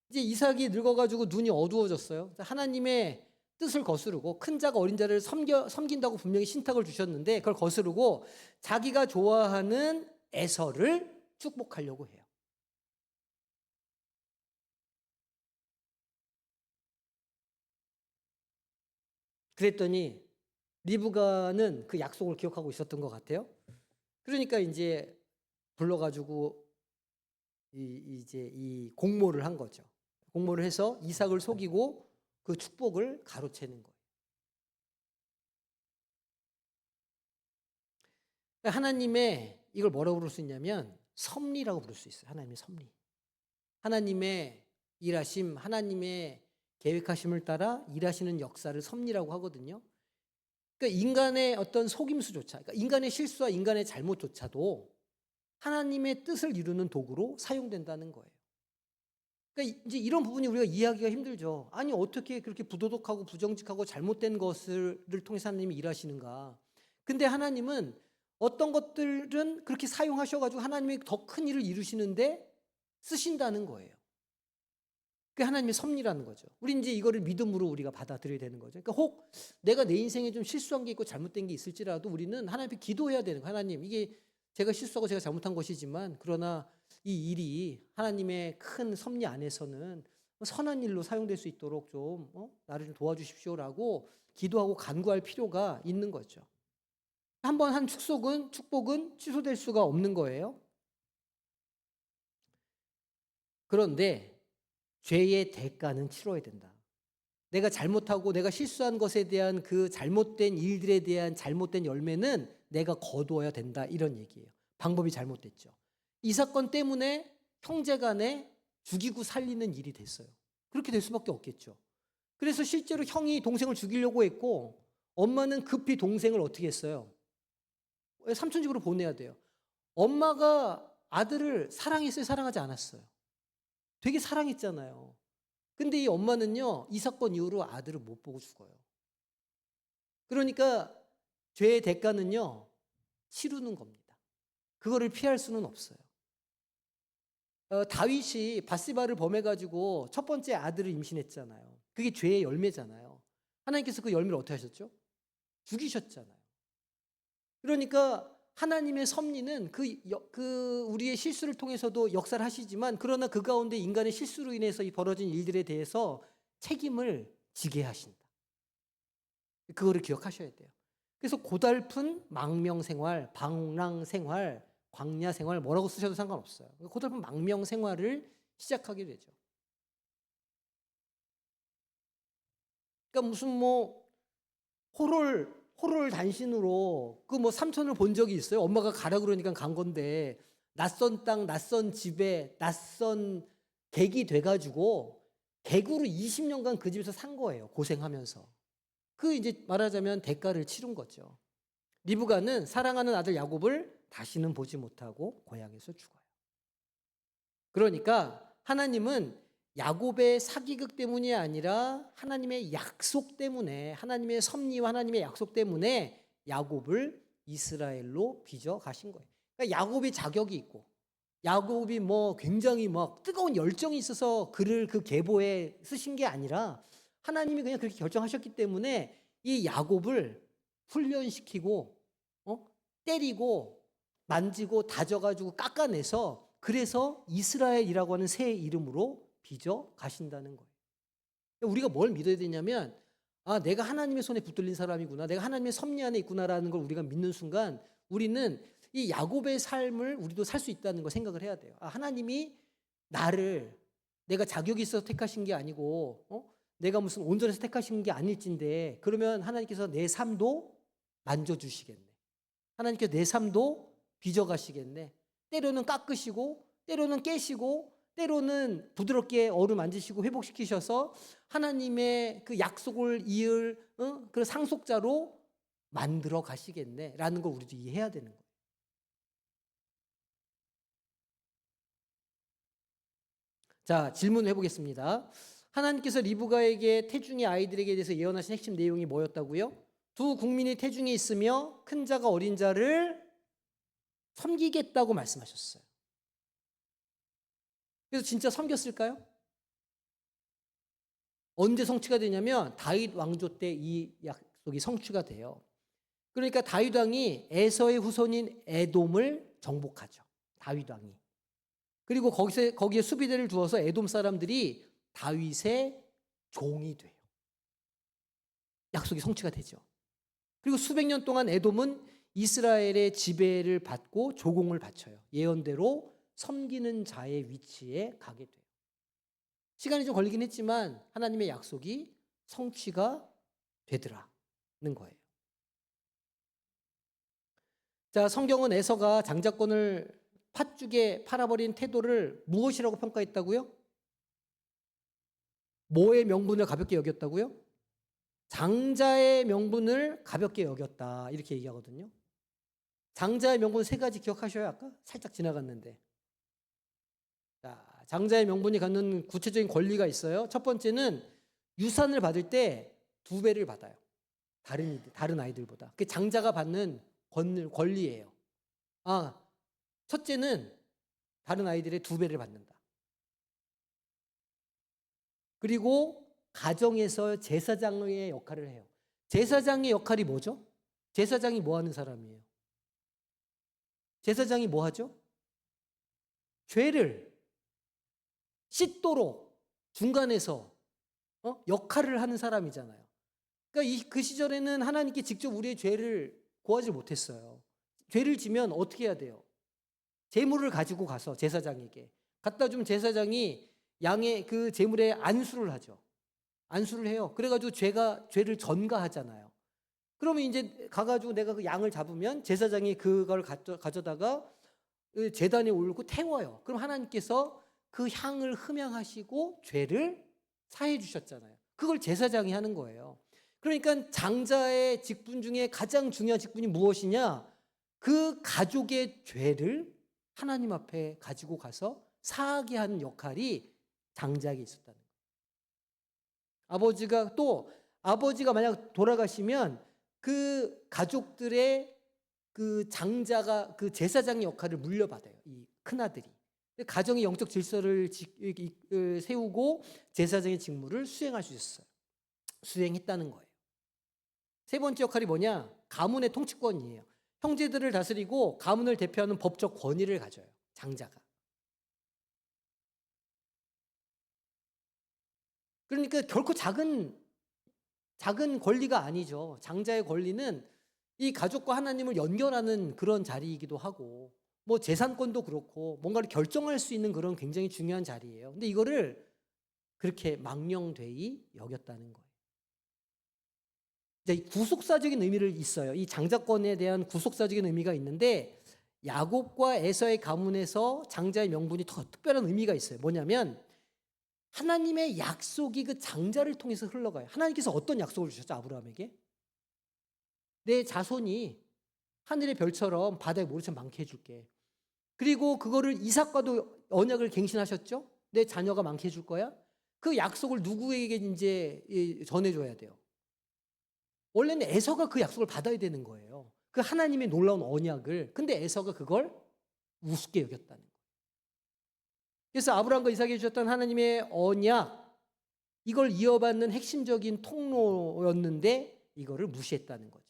이제 이삭이 늙어가지고 눈이 어두워졌어요. 하나님의 뜻을 거스르고 큰 자가 어린 자를 섬긴다고 분명히 신탁을 주셨는데 그걸 거스르고 자기가 좋아하는 에서를 축복하려고 해요. 그랬더니 리브가는 그 약속을 기억하고 있었던 것 같아요. 그러니까 이제 불러가지고 이제 이 공모를 한 거죠. 공모를 해서 이삭을 속이고 그 축복을 가로채는 거예요. 하나님의 이걸 뭐라고 부를 수 있냐면 섭리라고 부를 수 있어요. 하나님의 섭리. 하나님의 일하심, 하나님의 계획하심을 따라 일하시는 역사를 섭리라고 하거든요. 그러니까 인간의 어떤 속임수조차, 그러니까 인간의 실수와 인간의 잘못조차도 하나님의 뜻을 이루는 도구로 사용된다는 거예요. 그러니까 이제 이런 부분이 우리가 이해하기가 힘들죠. 아니, 어떻게 그렇게 부도덕하고 부정직하고 잘못된 것을 통해서 하나님이 일하시는가. 근데 하나님은 어떤 것들은 그렇게 사용하셔가지고 하나님이 더 큰 일을 이루시는데 쓰신다는 거예요. 그게 하나님의 섭리라는 거죠. 우리 이제 이거를 믿음으로 우리가 받아들여야 되는 거죠. 그러니까 혹 내가 내 인생에 좀 실수한 게 있고 잘못된 게 있을지라도 우리는 하나님 앞에 기도해야 되는 거예요. 하나님, 이게 제가 실수하고 제가 잘못한 것이지만 그러나 이 일이 하나님의 큰 섭리 안에서는 선한 일로 사용될 수 있도록 좀 나를 좀 도와주십시오라고 기도하고 간구할 필요가 있는 거죠. 한번 한 축복은 취소될 수가 없는 거예요. 그런데 죄의 대가는 치러야 된다. 내가 잘못하고 내가 실수한 것에 대한 그 잘못된 일들에 대한 잘못된 열매는 내가 거두어야 된다, 이런 얘기예요. 방법이 잘못됐죠. 이 사건 때문에 형제간에 죽이고 살리는 일이 됐어요. 그렇게 될 수밖에 없겠죠. 그래서 실제로 형이 동생을 죽이려고 했고 엄마는 급히 동생을 어떻게 했어요? 삼촌 집으로 보내야 돼요. 엄마가 아들을 사랑했어요, 사랑하지 않았어요? 되게 사랑했잖아요. 근데 이 엄마는요, 이 사건 이후로 아들을 못 보고 죽어요. 그러니까 죄의 대가는요, 치르는 겁니다. 그거를 피할 수는 없어요. 다윗이 밧세바를 범해가지고 첫 번째 아들을 임신했잖아요. 그게 죄의 열매잖아요. 하나님께서 그 열매를 어떻게 하셨죠? 죽이셨잖아요. 그러니까 하나님의 섭리는 우리의 실수를 통해서도 역사를 하시지만, 그러나 그 가운데 인간의 실수로 인해서 이 벌어진 일들에 대해서 책임을 지게 하신다. 그거를 기억하셔야 돼요. 그래서 고달픈 망명 생활, 방랑 생활, 광야 생활, 뭐라고 쓰셔도 상관없어요. 고달픈 망명 생활을 시작하게 되죠. 그러니까 무슨 호롤 단신으로 그 삼촌을 본 적이 있어요? 엄마가 가라 그러니까 간 건데, 낯선 땅, 낯선 집에, 낯선 객이 돼가지고 객으로 20년간 그 집에서 산 거예요. 고생하면서. 그 이제 말하자면 대가를 치른 거죠. 리브가는 사랑하는 아들 야곱을 다시는 보지 못하고 고향에서 죽어요. 그러니까 하나님은 야곱의 사기극 때문이 아니라 하나님의 약속 때문에, 하나님의 섭리와 하나님의 약속 때문에 야곱을 이스라엘로 빚어 가신 거예요. 그러니까 야곱이 자격이 있고, 야곱이 굉장히 뜨거운 열정이 있어서 글을 그 계보에 쓰신 게 아니라 하나님이 그냥 그렇게 결정하셨기 때문에 이 야곱을 훈련시키고 때리고 만지고 다져가지고 깎아내서, 그래서 이스라엘이라고 하는 새 이름으로 빚어 가신다는 거예요. 우리가 뭘 믿어야 되냐면, 내가 하나님의 손에 붙들린 사람이구나, 내가 하나님의 섭리 안에 있구나라는 걸 우리가 믿는 순간 우리는 이 야곱의 삶을 우리도 살 수 있다는 걸 생각을 해야 돼요. 하나님이 나를 내가 자격이 있어서 택하신 게 아니고 내가 무슨 온전해서 택하신 게 아닐진데, 그러면 하나님께서 내 삶도 만져주시겠네. 하나님께서 내 삶도 빚어가시겠네. 때로는 깎으시고, 때로는 깨시고, 때로는 부드럽게 어루만지시고 회복시키셔서 하나님의 그 약속을 이을 그 상속자로 만들어 가시겠네 라는 걸 우리도 이해해야 되는 거예요. 자, 질문을 해보겠습니다. 하나님께서 리브가에게 태중의 아이들에게 대해서 예언하신 핵심 내용이 뭐였다고요? 두 국민이 태중에 있으며 큰 자가 어린 자를 섬기겠다고 말씀하셨어요. 그래서 진짜 섬겼을까요? 언제 성취가 되냐면 다윗 왕조 때 이 약속이 성취가 돼요. 그러니까 다윗 왕이 에서의 후손인 에돔을 정복하죠. 다윗 왕이. 그리고 거기에 수비대를 두어서 에돔 사람들이 다윗의 종이 돼요. 약속이 성취가 되죠. 그리고 수백 년 동안 에돔은 이스라엘의 지배를 받고 조공을 바쳐요. 예언대로 섬기는 자의 위치에 가게 돼요. 시간이 좀 걸리긴 했지만 하나님의 약속이 성취가 되더라는 거예요. 자, 성경은 에서가 장자권을 팥죽에 팔아버린 태도를 무엇이라고 평가했다고요? 뭐의 명분을 가볍게 여겼다고요? 장자의 명분을 가볍게 여겼다, 이렇게 얘기하거든요. 장자의 명분 세 가지 기억하셔요. 아까 살짝 지나갔는데. 자, 장자의 명분이 갖는 구체적인 권리가 있어요. 첫 번째는 유산을 받을 때 2배를 받아요. 다른 아이들보다. 그게 장자가 받는 권리예요. 첫째는 다른 아이들의 2배를 받는다. 그리고 가정에서 제사장의 역할을 해요. 제사장의 역할이 뭐죠? 제사장이 뭐 하는 사람이에요? 제사장이 뭐 하죠? 죄를 씻도록 중간에서 역할을 하는 사람이잖아요. 그러니까 그 시절에는 하나님께 직접 우리의 죄를 고하지 못했어요. 죄를 지면 어떻게 해야 돼요? 제물을 가지고 가서 제사장에게 갖다 주면 제사장이 양의 그 제물에 안수를 하죠. 안수를 해요. 그래가지고 죄를 전가하잖아요. 그러면 이제 가가지고 내가 그 양을 잡으면 제사장이 그걸 가져다가 그 제단에 올고 태워요. 그럼 하나님께서 그 향을 흠양하시고 죄를 사해 주셨잖아요. 그걸 제사장이 하는 거예요. 그러니까 장자의 직분 중에 가장 중요한 직분이 무엇이냐? 그 가족의 죄를 하나님 앞에 가지고 가서 사하게 하는 역할이 장자에게 있었다는 거예요. 아버지가 만약 돌아가시면 그 가족들의 그 장자가 그 제사장의 역할을 물려받아요. 이 큰아들이. 가정의 영적 질서를 세우고 제사장의 직무를 수행할 수 있었어요. 수행했다는 거예요. 세 번째 역할이 뭐냐? 가문의 통치권이에요. 형제들을 다스리고 가문을 대표하는 법적 권위를 가져요. 장자가. 그러니까 결코 작은 권리가 아니죠. 장자의 권리는 이 가족과 하나님을 연결하는 그런 자리이기도 하고, 뭐 재산권도 그렇고 뭔가를 결정할 수 있는 그런 굉장히 중요한 자리예요. 근데 이거를 그렇게 망령되이 여겼다는 거예요. 이제 구속사적인 의미를 있어요. 이 장자권에 대한 구속사적인 의미가 있는데 야곱과 에서의 가문에서 장자의 명분이 더 특별한 의미가 있어요. 뭐냐면 하나님의 약속이 그 장자를 통해서 흘러가요. 하나님께서 어떤 약속을 주셨죠? 아브라함에게? 내 자손이 하늘의 별처럼 바다의 모래처럼 많게 해줄게. 그리고 그거를 이삭과도 언약을 갱신하셨죠? 내 자녀가 많게 해줄 거야. 그 약속을 누구에게 이제 전해줘야 돼요? 원래는 에서가 그 약속을 받아야 되는 거예요. 그 하나님의 놀라운 언약을. 근데 에서가 그걸 우습게 여겼다는 거예요. 그래서 아브라함과 이삭에게 주셨던 하나님의 언약, 이걸 이어받는 핵심적인 통로였는데 이거를 무시했다는 거죠.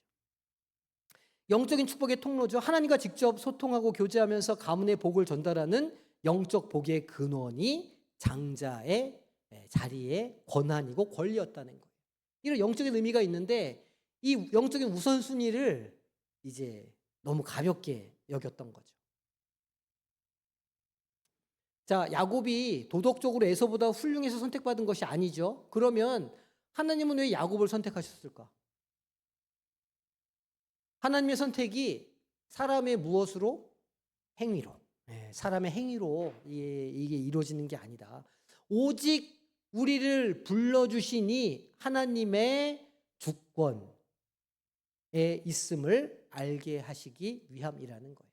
영적인 축복의 통로죠. 하나님과 직접 소통하고 교제하면서 가문의 복을 전달하는 영적 복의 근원이 장자의 자리의 권한이고 권리였다는 거예요. 이런 영적인 의미가 있는데 이 영적인 우선순위를 이제 너무 가볍게 여겼던 거죠. 자, 야곱이 도덕적으로 에서보다 훌륭해서 선택받은 것이 아니죠. 그러면 하나님은 왜 야곱을 선택하셨을까? 하나님의 선택이 사람의 무엇으로? 행위로. 사람의 행위로 이게 이루어지는 게 아니다. 오직 우리를 불러주시니 하나님의 주권에 있음을 알게 하시기 위함이라는 거예요.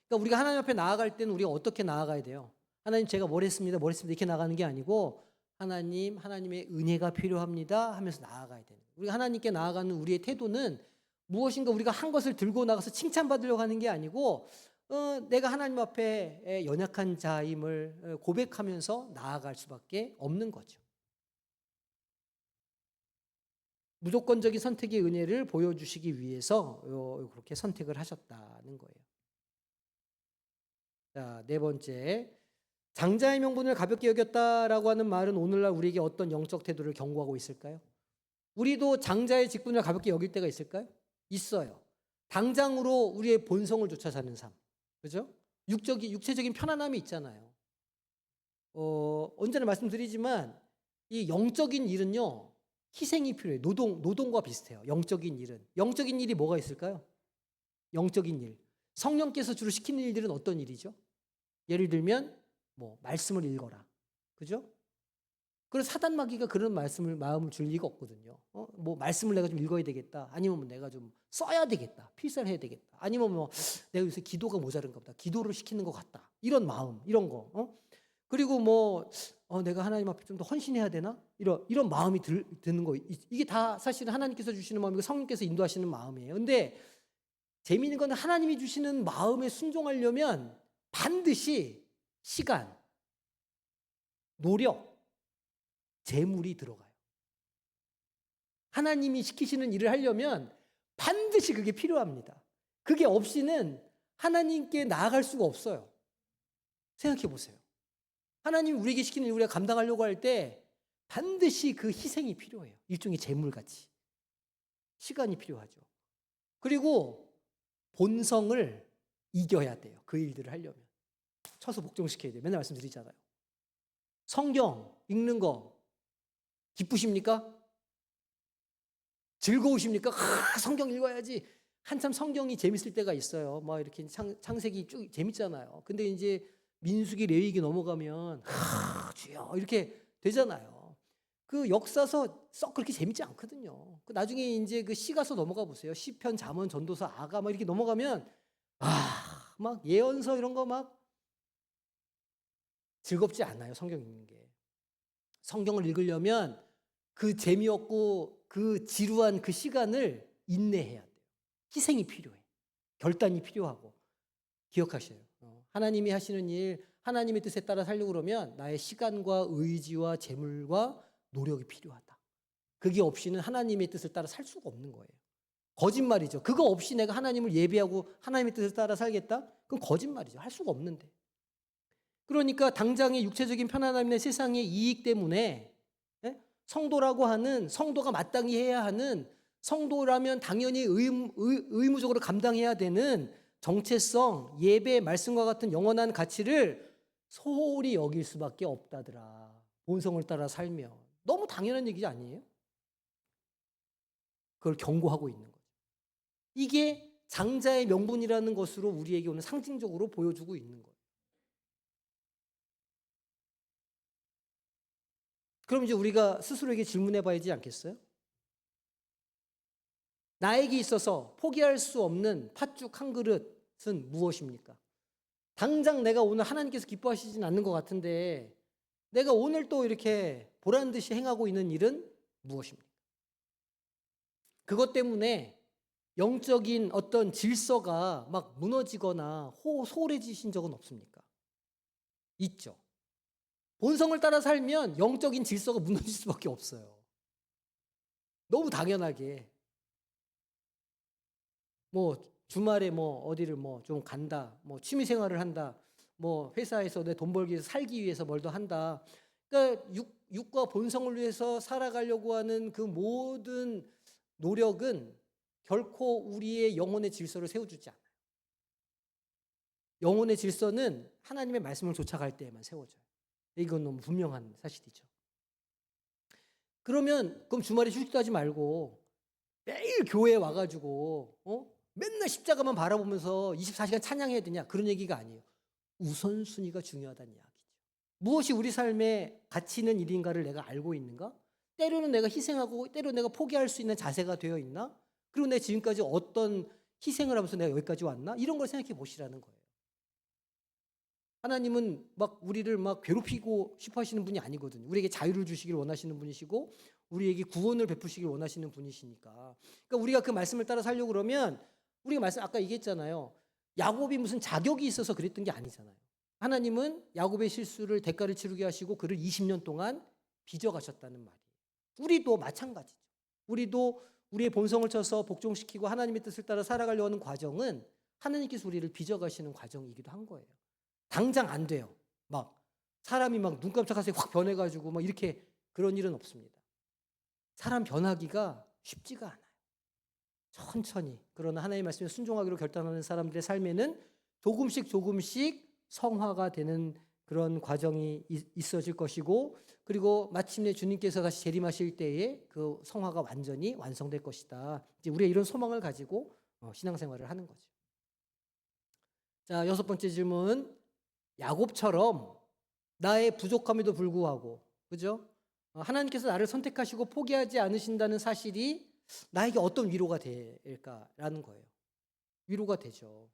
그러니까 우리가 하나님 앞에 나아갈 때는 우리가 어떻게 나아가야 돼요? 하나님 제가 뭘 했습니다. 이렇게 나가는 게 아니고 하나님의 은혜가 필요합니다 하면서 나아가야 되는 거예요. 우리가 하나님께 나아가는 우리의 태도는 무엇인가 우리가 한 것을 들고 나가서 칭찬받으려고 하는 게 아니고 내가 하나님 앞에 연약한 자임을 고백하면서 나아갈 수밖에 없는 거죠. 무조건적인 선택의 은혜를 보여주시기 위해서 그렇게 선택을 하셨다는 거예요. 자, 네 번째, 장자의 명분을 가볍게 여겼다라고 하는 말은 오늘날 우리에게 어떤 영적 태도를 경고하고 있을까요? 우리도 장자의 직분을 가볍게 여길 때가 있을까요? 있어요. 당장으로 우리의 본성을 쫓아 사는 삶, 그죠? 육체적인 편안함이 있잖아요. 언제나 말씀드리지만 이 영적인 일은요 희생이 필요해요. 노동과 비슷해요. 영적인 일이 뭐가 있을까요? 영적인 일. 성령께서 주로 시키는 일들은 어떤 일이죠? 예를 들면 뭐 말씀을 읽어라, 그죠? 그래서 사단마귀가 그런 마음을 줄 리가 없거든요. 뭐 말씀을 내가 좀 읽어야 되겠다. 아니면 뭐 내가 좀 써야 되겠다. 필사를 해야 되겠다. 아니면 뭐 내가 요새 기도가 모자른가 보다. 기도를 시키는 것 같다. 이런 마음, 이런 거. 그리고 뭐 내가 하나님 앞에 좀 더 헌신해야 되나? 이런 마음이 드는 거. 이게 다 사실은 하나님께서 주시는 마음이고 성령께서 인도하시는 마음이에요. 근데 재미있는 건 하나님이 주시는 마음에 순종하려면 반드시 시간, 노력, 재물이 들어가요. 하나님이 시키시는 일을 하려면 반드시 그게 필요합니다. 그게 없이는 하나님께 나아갈 수가 없어요. 생각해 보세요. 하나님이 우리에게 시키는 일 우리가 감당하려고 할 때 반드시 그 희생이 필요해요. 일종의 재물같이. 시간이 필요하죠. 그리고 본성을 이겨야 돼요. 그 일들을 하려면. 쳐서 복종시켜야 돼요. 맨날 말씀드리잖아요. 성경 읽는 거 기쁘십니까? 즐거우십니까? 성경 읽어야지. 한참 성경이 재밌을 때가 있어요. 막 이렇게 창세기 쭉 재밌잖아요. 근데 이제 민수기 레위기 넘어가면 주여 이렇게 되잖아요. 그 역사서 썩 그렇게 재밌지 않거든요. 그 나중에 이제 그 시가서 넘어가 보세요. 시편, 잠언, 전도서, 아가 막 이렇게 넘어가면 막 예언서 이런 거 막 즐겁지 않아요. 성경 읽는 게. 성경을 읽으려면 그 재미없고 그 지루한 그 시간을 인내해야 돼요. 희생이 필요해. 결단이 필요하고. 기억하셔요. 하나님이 하시는 일, 하나님의 뜻에 따라 살려고 그러면 나의 시간과 의지와 재물과 노력이 필요하다. 그게 없이는 하나님의 뜻을 따라 살 수가 없는 거예요. 거짓말이죠. 그거 없이 내가 하나님을 예배하고 하나님의 뜻을 따라 살겠다? 그건 거짓말이죠. 할 수가 없는데. 그러니까 당장의 육체적인 편안함이나 세상의 이익 때문에 성도라고 하는, 성도가 마땅히 해야 하는, 성도라면 당연히 의무적으로 감당해야 되는 정체성, 예배, 말씀과 같은 영원한 가치를 소홀히 여길 수밖에 없다더라. 본성을 따라 살면. 너무 당연한 얘기 아니에요? 그걸 경고하고 있는 거죠. 이게 장자의 명분이라는 것으로 우리에게 오늘 상징적으로 보여주고 있는 거예요. 그럼 이제 우리가 스스로에게 질문해 봐야 되지 않겠어요? 나에게 있어서 포기할 수 없는 팥죽 한 그릇은 무엇입니까? 당장 내가 오늘 하나님께서 기뻐하시진 않는 것 같은데 내가 오늘 또 이렇게 보란 듯이 행하고 있는 일은 무엇입니까? 그것 때문에 영적인 어떤 질서가 막 무너지거나 소홀해지신 적은 없습니까? 있죠. 본성을 따라 살면 영적인 질서가 무너질 수밖에 없어요. 너무 당연하게. 뭐 주말에 뭐 어디를 뭐 좀 간다, 뭐 취미 생활을 한다, 뭐 회사에서 내 돈 벌기 위해서 살기 위해서 뭘 더 한다. 그러니까 육과 본성을 위해서 살아가려고 하는 그 모든 노력은 결코 우리의 영혼의 질서를 세워주지 않아요. 영혼의 질서는 하나님의 말씀을 쫓아갈 때에만 세워져요. 이건 너무 분명한 사실이죠. 그럼 주말에 휴식도 하지 말고 매일 교회에 와가지고 맨날 십자가만 바라보면서 24시간 찬양해야 되냐? 그런 얘기가 아니에요. 우선순위가 중요하다는 이야기죠. 무엇이 우리 삶의 가치 있는 일인가를 내가 알고 있는가? 때로는 내가 희생하고 때로는 내가 포기할 수 있는 자세가 되어 있나? 그리고 내가 지금까지 어떤 희생을 하면서 내가 여기까지 왔나? 이런 걸 생각해 보시라는 거예요. 하나님은 막 우리를 막 괴롭히고 싶어 하시는 분이 아니거든요. 우리에게 자유를 주시길 원하시는 분이시고 우리에게 구원을 베푸시길 원하시는 분이시니까. 그러니까 우리가 그 말씀을 따라 살려고 그러면 우리가 아까 얘기했잖아요. 야곱이 무슨 자격이 있어서 그랬던 게 아니잖아요. 하나님은 야곱의 실수를 대가를 치르게 하시고 그를 20년 동안 빚어가셨다는 말이에요. 우리도 마찬가지죠. 우리도 우리의 본성을 쳐서 복종시키고 하나님의 뜻을 따라 살아가려고 하는 과정은 하나님께서 우리를 빚어가시는 과정이기도 한 거예요. 당장 안 돼요. 막 사람이 막 눈 깜짝하세요 확 변해가지고 막 이렇게 그런 일은 없습니다. 사람 변하기가 쉽지가 않아요. 천천히. 그러나 하나님의 말씀에 순종하기로 결단하는 사람들의 삶에는 조금씩 성화가 되는 그런 과정이 있어질 것이고 그리고 마침내 주님께서 다시 재림하실 때에 그 성화가 완전히 완성될 것이다. 이제 우리가 이런 소망을 가지고 신앙생활을 하는 거죠. 자, 6번째 질문. 야곱처럼 나의 부족함에도 불구하고 그죠? 하나님께서 나를 선택하시고 포기하지 않으신다는 사실이 나에게 어떤 위로가 될까라는 거예요. 위로가 되죠.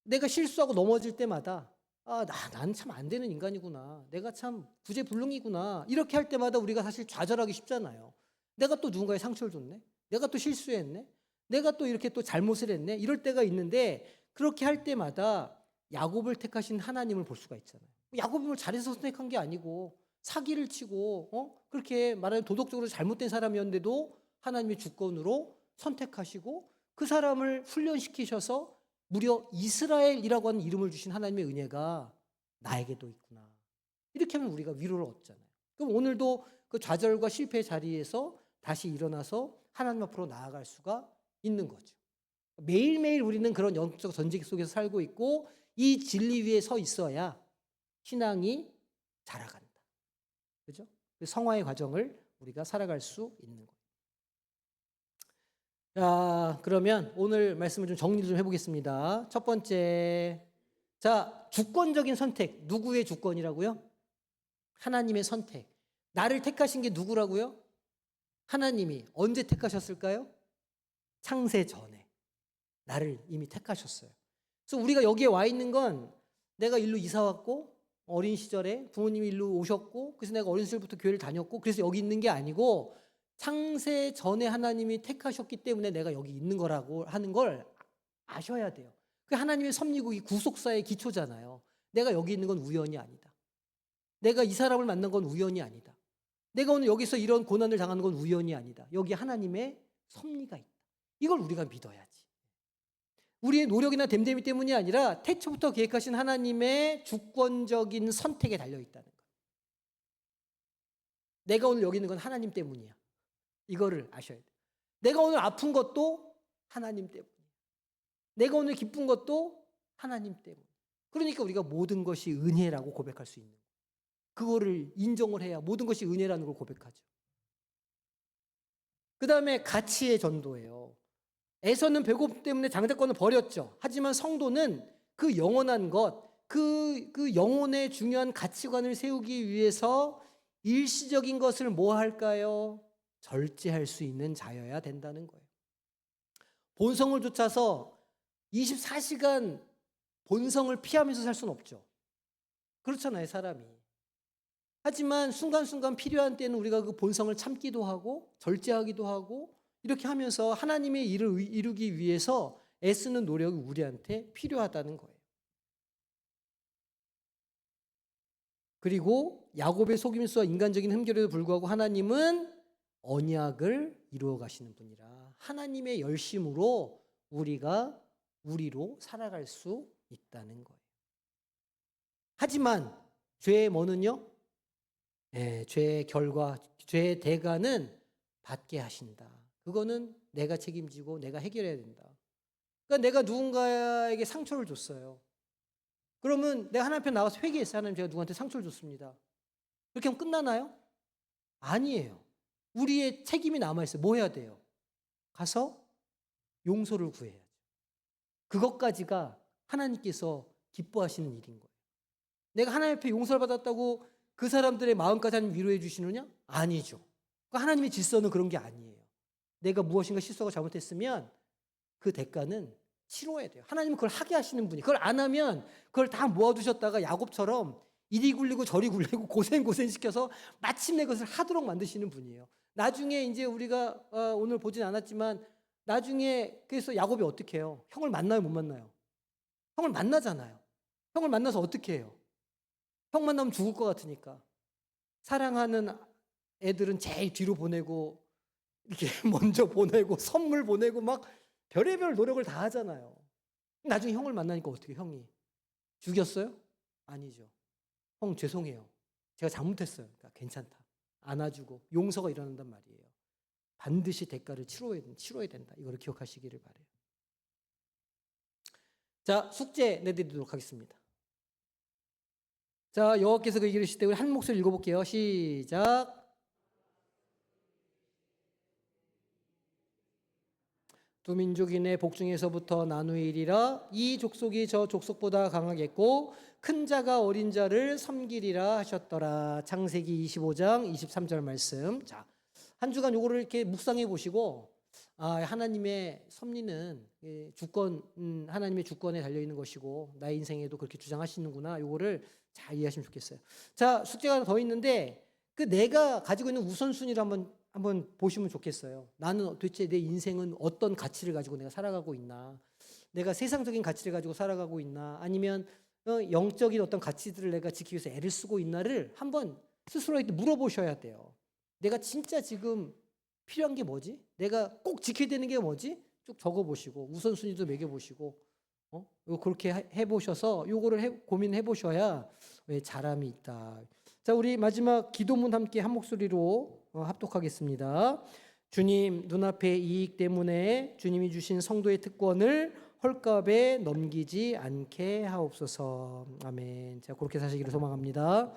내가 실수하고 넘어질 때마다 나는 참 안 되는 인간이구나. 내가 참 구제불능이구나. 이렇게 할 때마다 우리가 사실 좌절하기 쉽잖아요. 내가 또 누군가의 상처를 줬네. 내가 또 실수했네. 내가 또 이렇게 또 잘못을 했네. 이럴 때가 있는데 그렇게 할 때마다 야곱을 택하신 하나님을 볼 수가 있잖아요. 야곱이 뭘 잘해서 선택한 게 아니고 사기를 치고 그렇게 말하면 도덕적으로 잘못된 사람이었는데도 하나님의 주권으로 선택하시고 그 사람을 훈련시키셔서 무려 이스라엘이라고 하는 이름을 주신 하나님의 은혜가 나에게도 있구나. 이렇게 하면 우리가 위로를 얻잖아요. 그럼 오늘도 그 좌절과 실패의 자리에서 다시 일어나서 하나님 앞으로 나아갈 수가 있는 거죠. 매일매일 우리는 그런 영적 전쟁 속에서 살고 있고 이 진리 위에 서 있어야 신앙이 자라간다. 그죠? 그 성화의 과정을 우리가 살아갈 수 있는 거예요. 자, 그러면 오늘 말씀을 좀 정리 좀 해보겠습니다. 첫 번째, 자, 주권적인 선택. 누구의 주권이라고요? 하나님의 선택. 나를 택하신 게 누구라고요? 하나님이. 언제 택하셨을까요? 창세 전에 나를 이미 택하셨어요. 그래서 우리가 여기에 와 있는 건 내가 일로 이사 왔고 어린 시절에 부모님이 일로 오셨고 그래서 내가 어린 시절부터 교회를 다녔고 그래서 여기 있는 게 아니고 창세 전에 하나님이 택하셨기 때문에 내가 여기 있는 거라고 하는 걸 아셔야 돼요. 그 하나님의 섭리고 이 구속사의 기초잖아요. 내가 여기 있는 건 우연이 아니다. 내가 이 사람을 만난 건 우연이 아니다. 내가 오늘 여기서 이런 고난을 당하는 건 우연이 아니다. 여기 하나님의 섭리가 있다. 이걸 우리가 믿어야지. 우리의 노력이나 됨됨이 때문이 아니라 태초부터 계획하신 하나님의 주권적인 선택에 달려있다는 거예요. 내가 오늘 여기 있는 건 하나님 때문이야. 이거를 아셔야 돼요. 내가 오늘 아픈 것도 하나님 때문이야. 내가 오늘 기쁜 것도 하나님 때문. 그러니까 우리가 모든 것이 은혜라고 고백할 수 있는 거예요. 그거를 인정을 해야 모든 것이 은혜라는 걸 고백하죠. 그 다음에 가치의 전도예요. 에서는 배고픔 때문에 장자권을 버렸죠. 하지만 성도는 그 영원한 것, 그 영혼의 중요한 가치관을 세우기 위해서 일시적인 것을 뭐 할까요? 절제할 수 있는 자여야 된다는 거예요. 본성을 쫓아서 24시간 본성을 피하면서 살 수는 없죠. 그렇잖아요, 사람이. 하지만 순간순간 필요한 때는 우리가 그 본성을 참기도 하고 절제하기도 하고 이렇게 하면서 하나님의 일을 이루기 위해서 애쓰는 노력이 우리한테 필요하다는 거예요. 그리고 야곱의 속임수와 인간적인 흠결에도 불구하고 하나님은 언약을 이루어 가시는 분이라 하나님의 열심으로 우리로 살아갈 수 있다는 거예요. 하지만 죄의 뭐는요? 죄의 결과, 죄의 대가는 받게 하신다. 그거는 내가 책임지고 내가 해결해야 된다. 그러니까 내가 누군가에게 상처를 줬어요. 그러면 내가 하나님 앞에 나가서 회개했어요. 하나님 제가 누구한테 상처를 줬습니다. 그렇게 하면 끝나나요? 아니에요. 우리의 책임이 남아있어요. 뭐 해야 돼요? 가서 용서를 구해야죠. 그것까지가 하나님께서 기뻐하시는 일인 거예요. 내가 하나님 앞에 용서를 받았다고 그 사람들의 마음까지 하나님 위로해 주시느냐? 아니죠. 하나님의 질서는 그런 게 아니에요. 내가 무엇인가 실수하고 잘못했으면 그 대가는 치러야 돼요. 하나님은 그걸 하게 하시는 분이. 그걸 안 하면 그걸 다 모아두셨다가 야곱처럼 이리 굴리고 저리 굴리고 고생시켜서 마침내 그것을 하도록 만드시는 분이에요. 나중에 이제 우리가 오늘 보진 않았지만 나중에 그래서 야곱이 어떻게 해요? 형을 만나요, 못 만나요? 형을 만나잖아요. 형을 만나서 어떻게 해요? 형 만나면 죽을 것 같으니까. 사랑하는 애들은 제일 뒤로 보내고 이렇게 먼저 보내고 선물 보내고 막 별의별 노력을 다 하잖아요. 나중에 형을 만나니까 어떻게 해요? 형이 죽였어요? 아니죠. 형 죄송해요. 제가 잘못했어요. 그러니까 괜찮다. 안아주고 용서가 일어난단 말이에요. 반드시 대가를 치러야 된다. 이거를 기억하시기를 바라요. 자, 숙제 내드리도록 하겠습니다. 자, 여호와께서 그에게 이르실 때 우리 한 목소리 읽어볼게요. 시작. 두 민족이 내 복중에서부터 나누이리라. 이 족속이 저 족속보다 강하겠고 큰 자가 어린 자를 섬기리라 하셨더라. 창세기 25장 23절 말씀. 자, 한 주간 요거를 이렇게 묵상해 보시고 하나님의 섭리는 하나님의 주권에 달려 있는 것이고 나의 인생에도 그렇게 주장하시는구나. 요거를 잘 이해하시면 좋겠어요. 자, 숙제가 하나 더 있는데 그 내가 가지고 있는 우선순위를 한번 보시면 좋겠어요. 나는 도대체 내 인생은 어떤 가치를 가지고 내가 살아가고 있나? 내가 세상적인 가치를 가지고 살아가고 있나? 아니면 영적인 어떤 가치들을 내가 지키기 위해서 애를 쓰고 있나를 한번 스스로에게 물어보셔야 돼요. 내가 진짜 지금 필요한 게 뭐지? 내가 꼭 지켜야 되는 게 뭐지? 쭉 적어보시고 우선순위도 매겨보시고 그렇게 해보셔서 요거를 고민해보셔야 왜 자람이 있다. 자, 우리 마지막 기도문 함께 한 목소리로 합독하겠습니다. 주님, 눈앞의 이익 때문에 주님이 주신 성도의 특권을 헐값에 넘기지 않게 하옵소서. 아멘. 자, 그렇게 사시기를 소망합니다.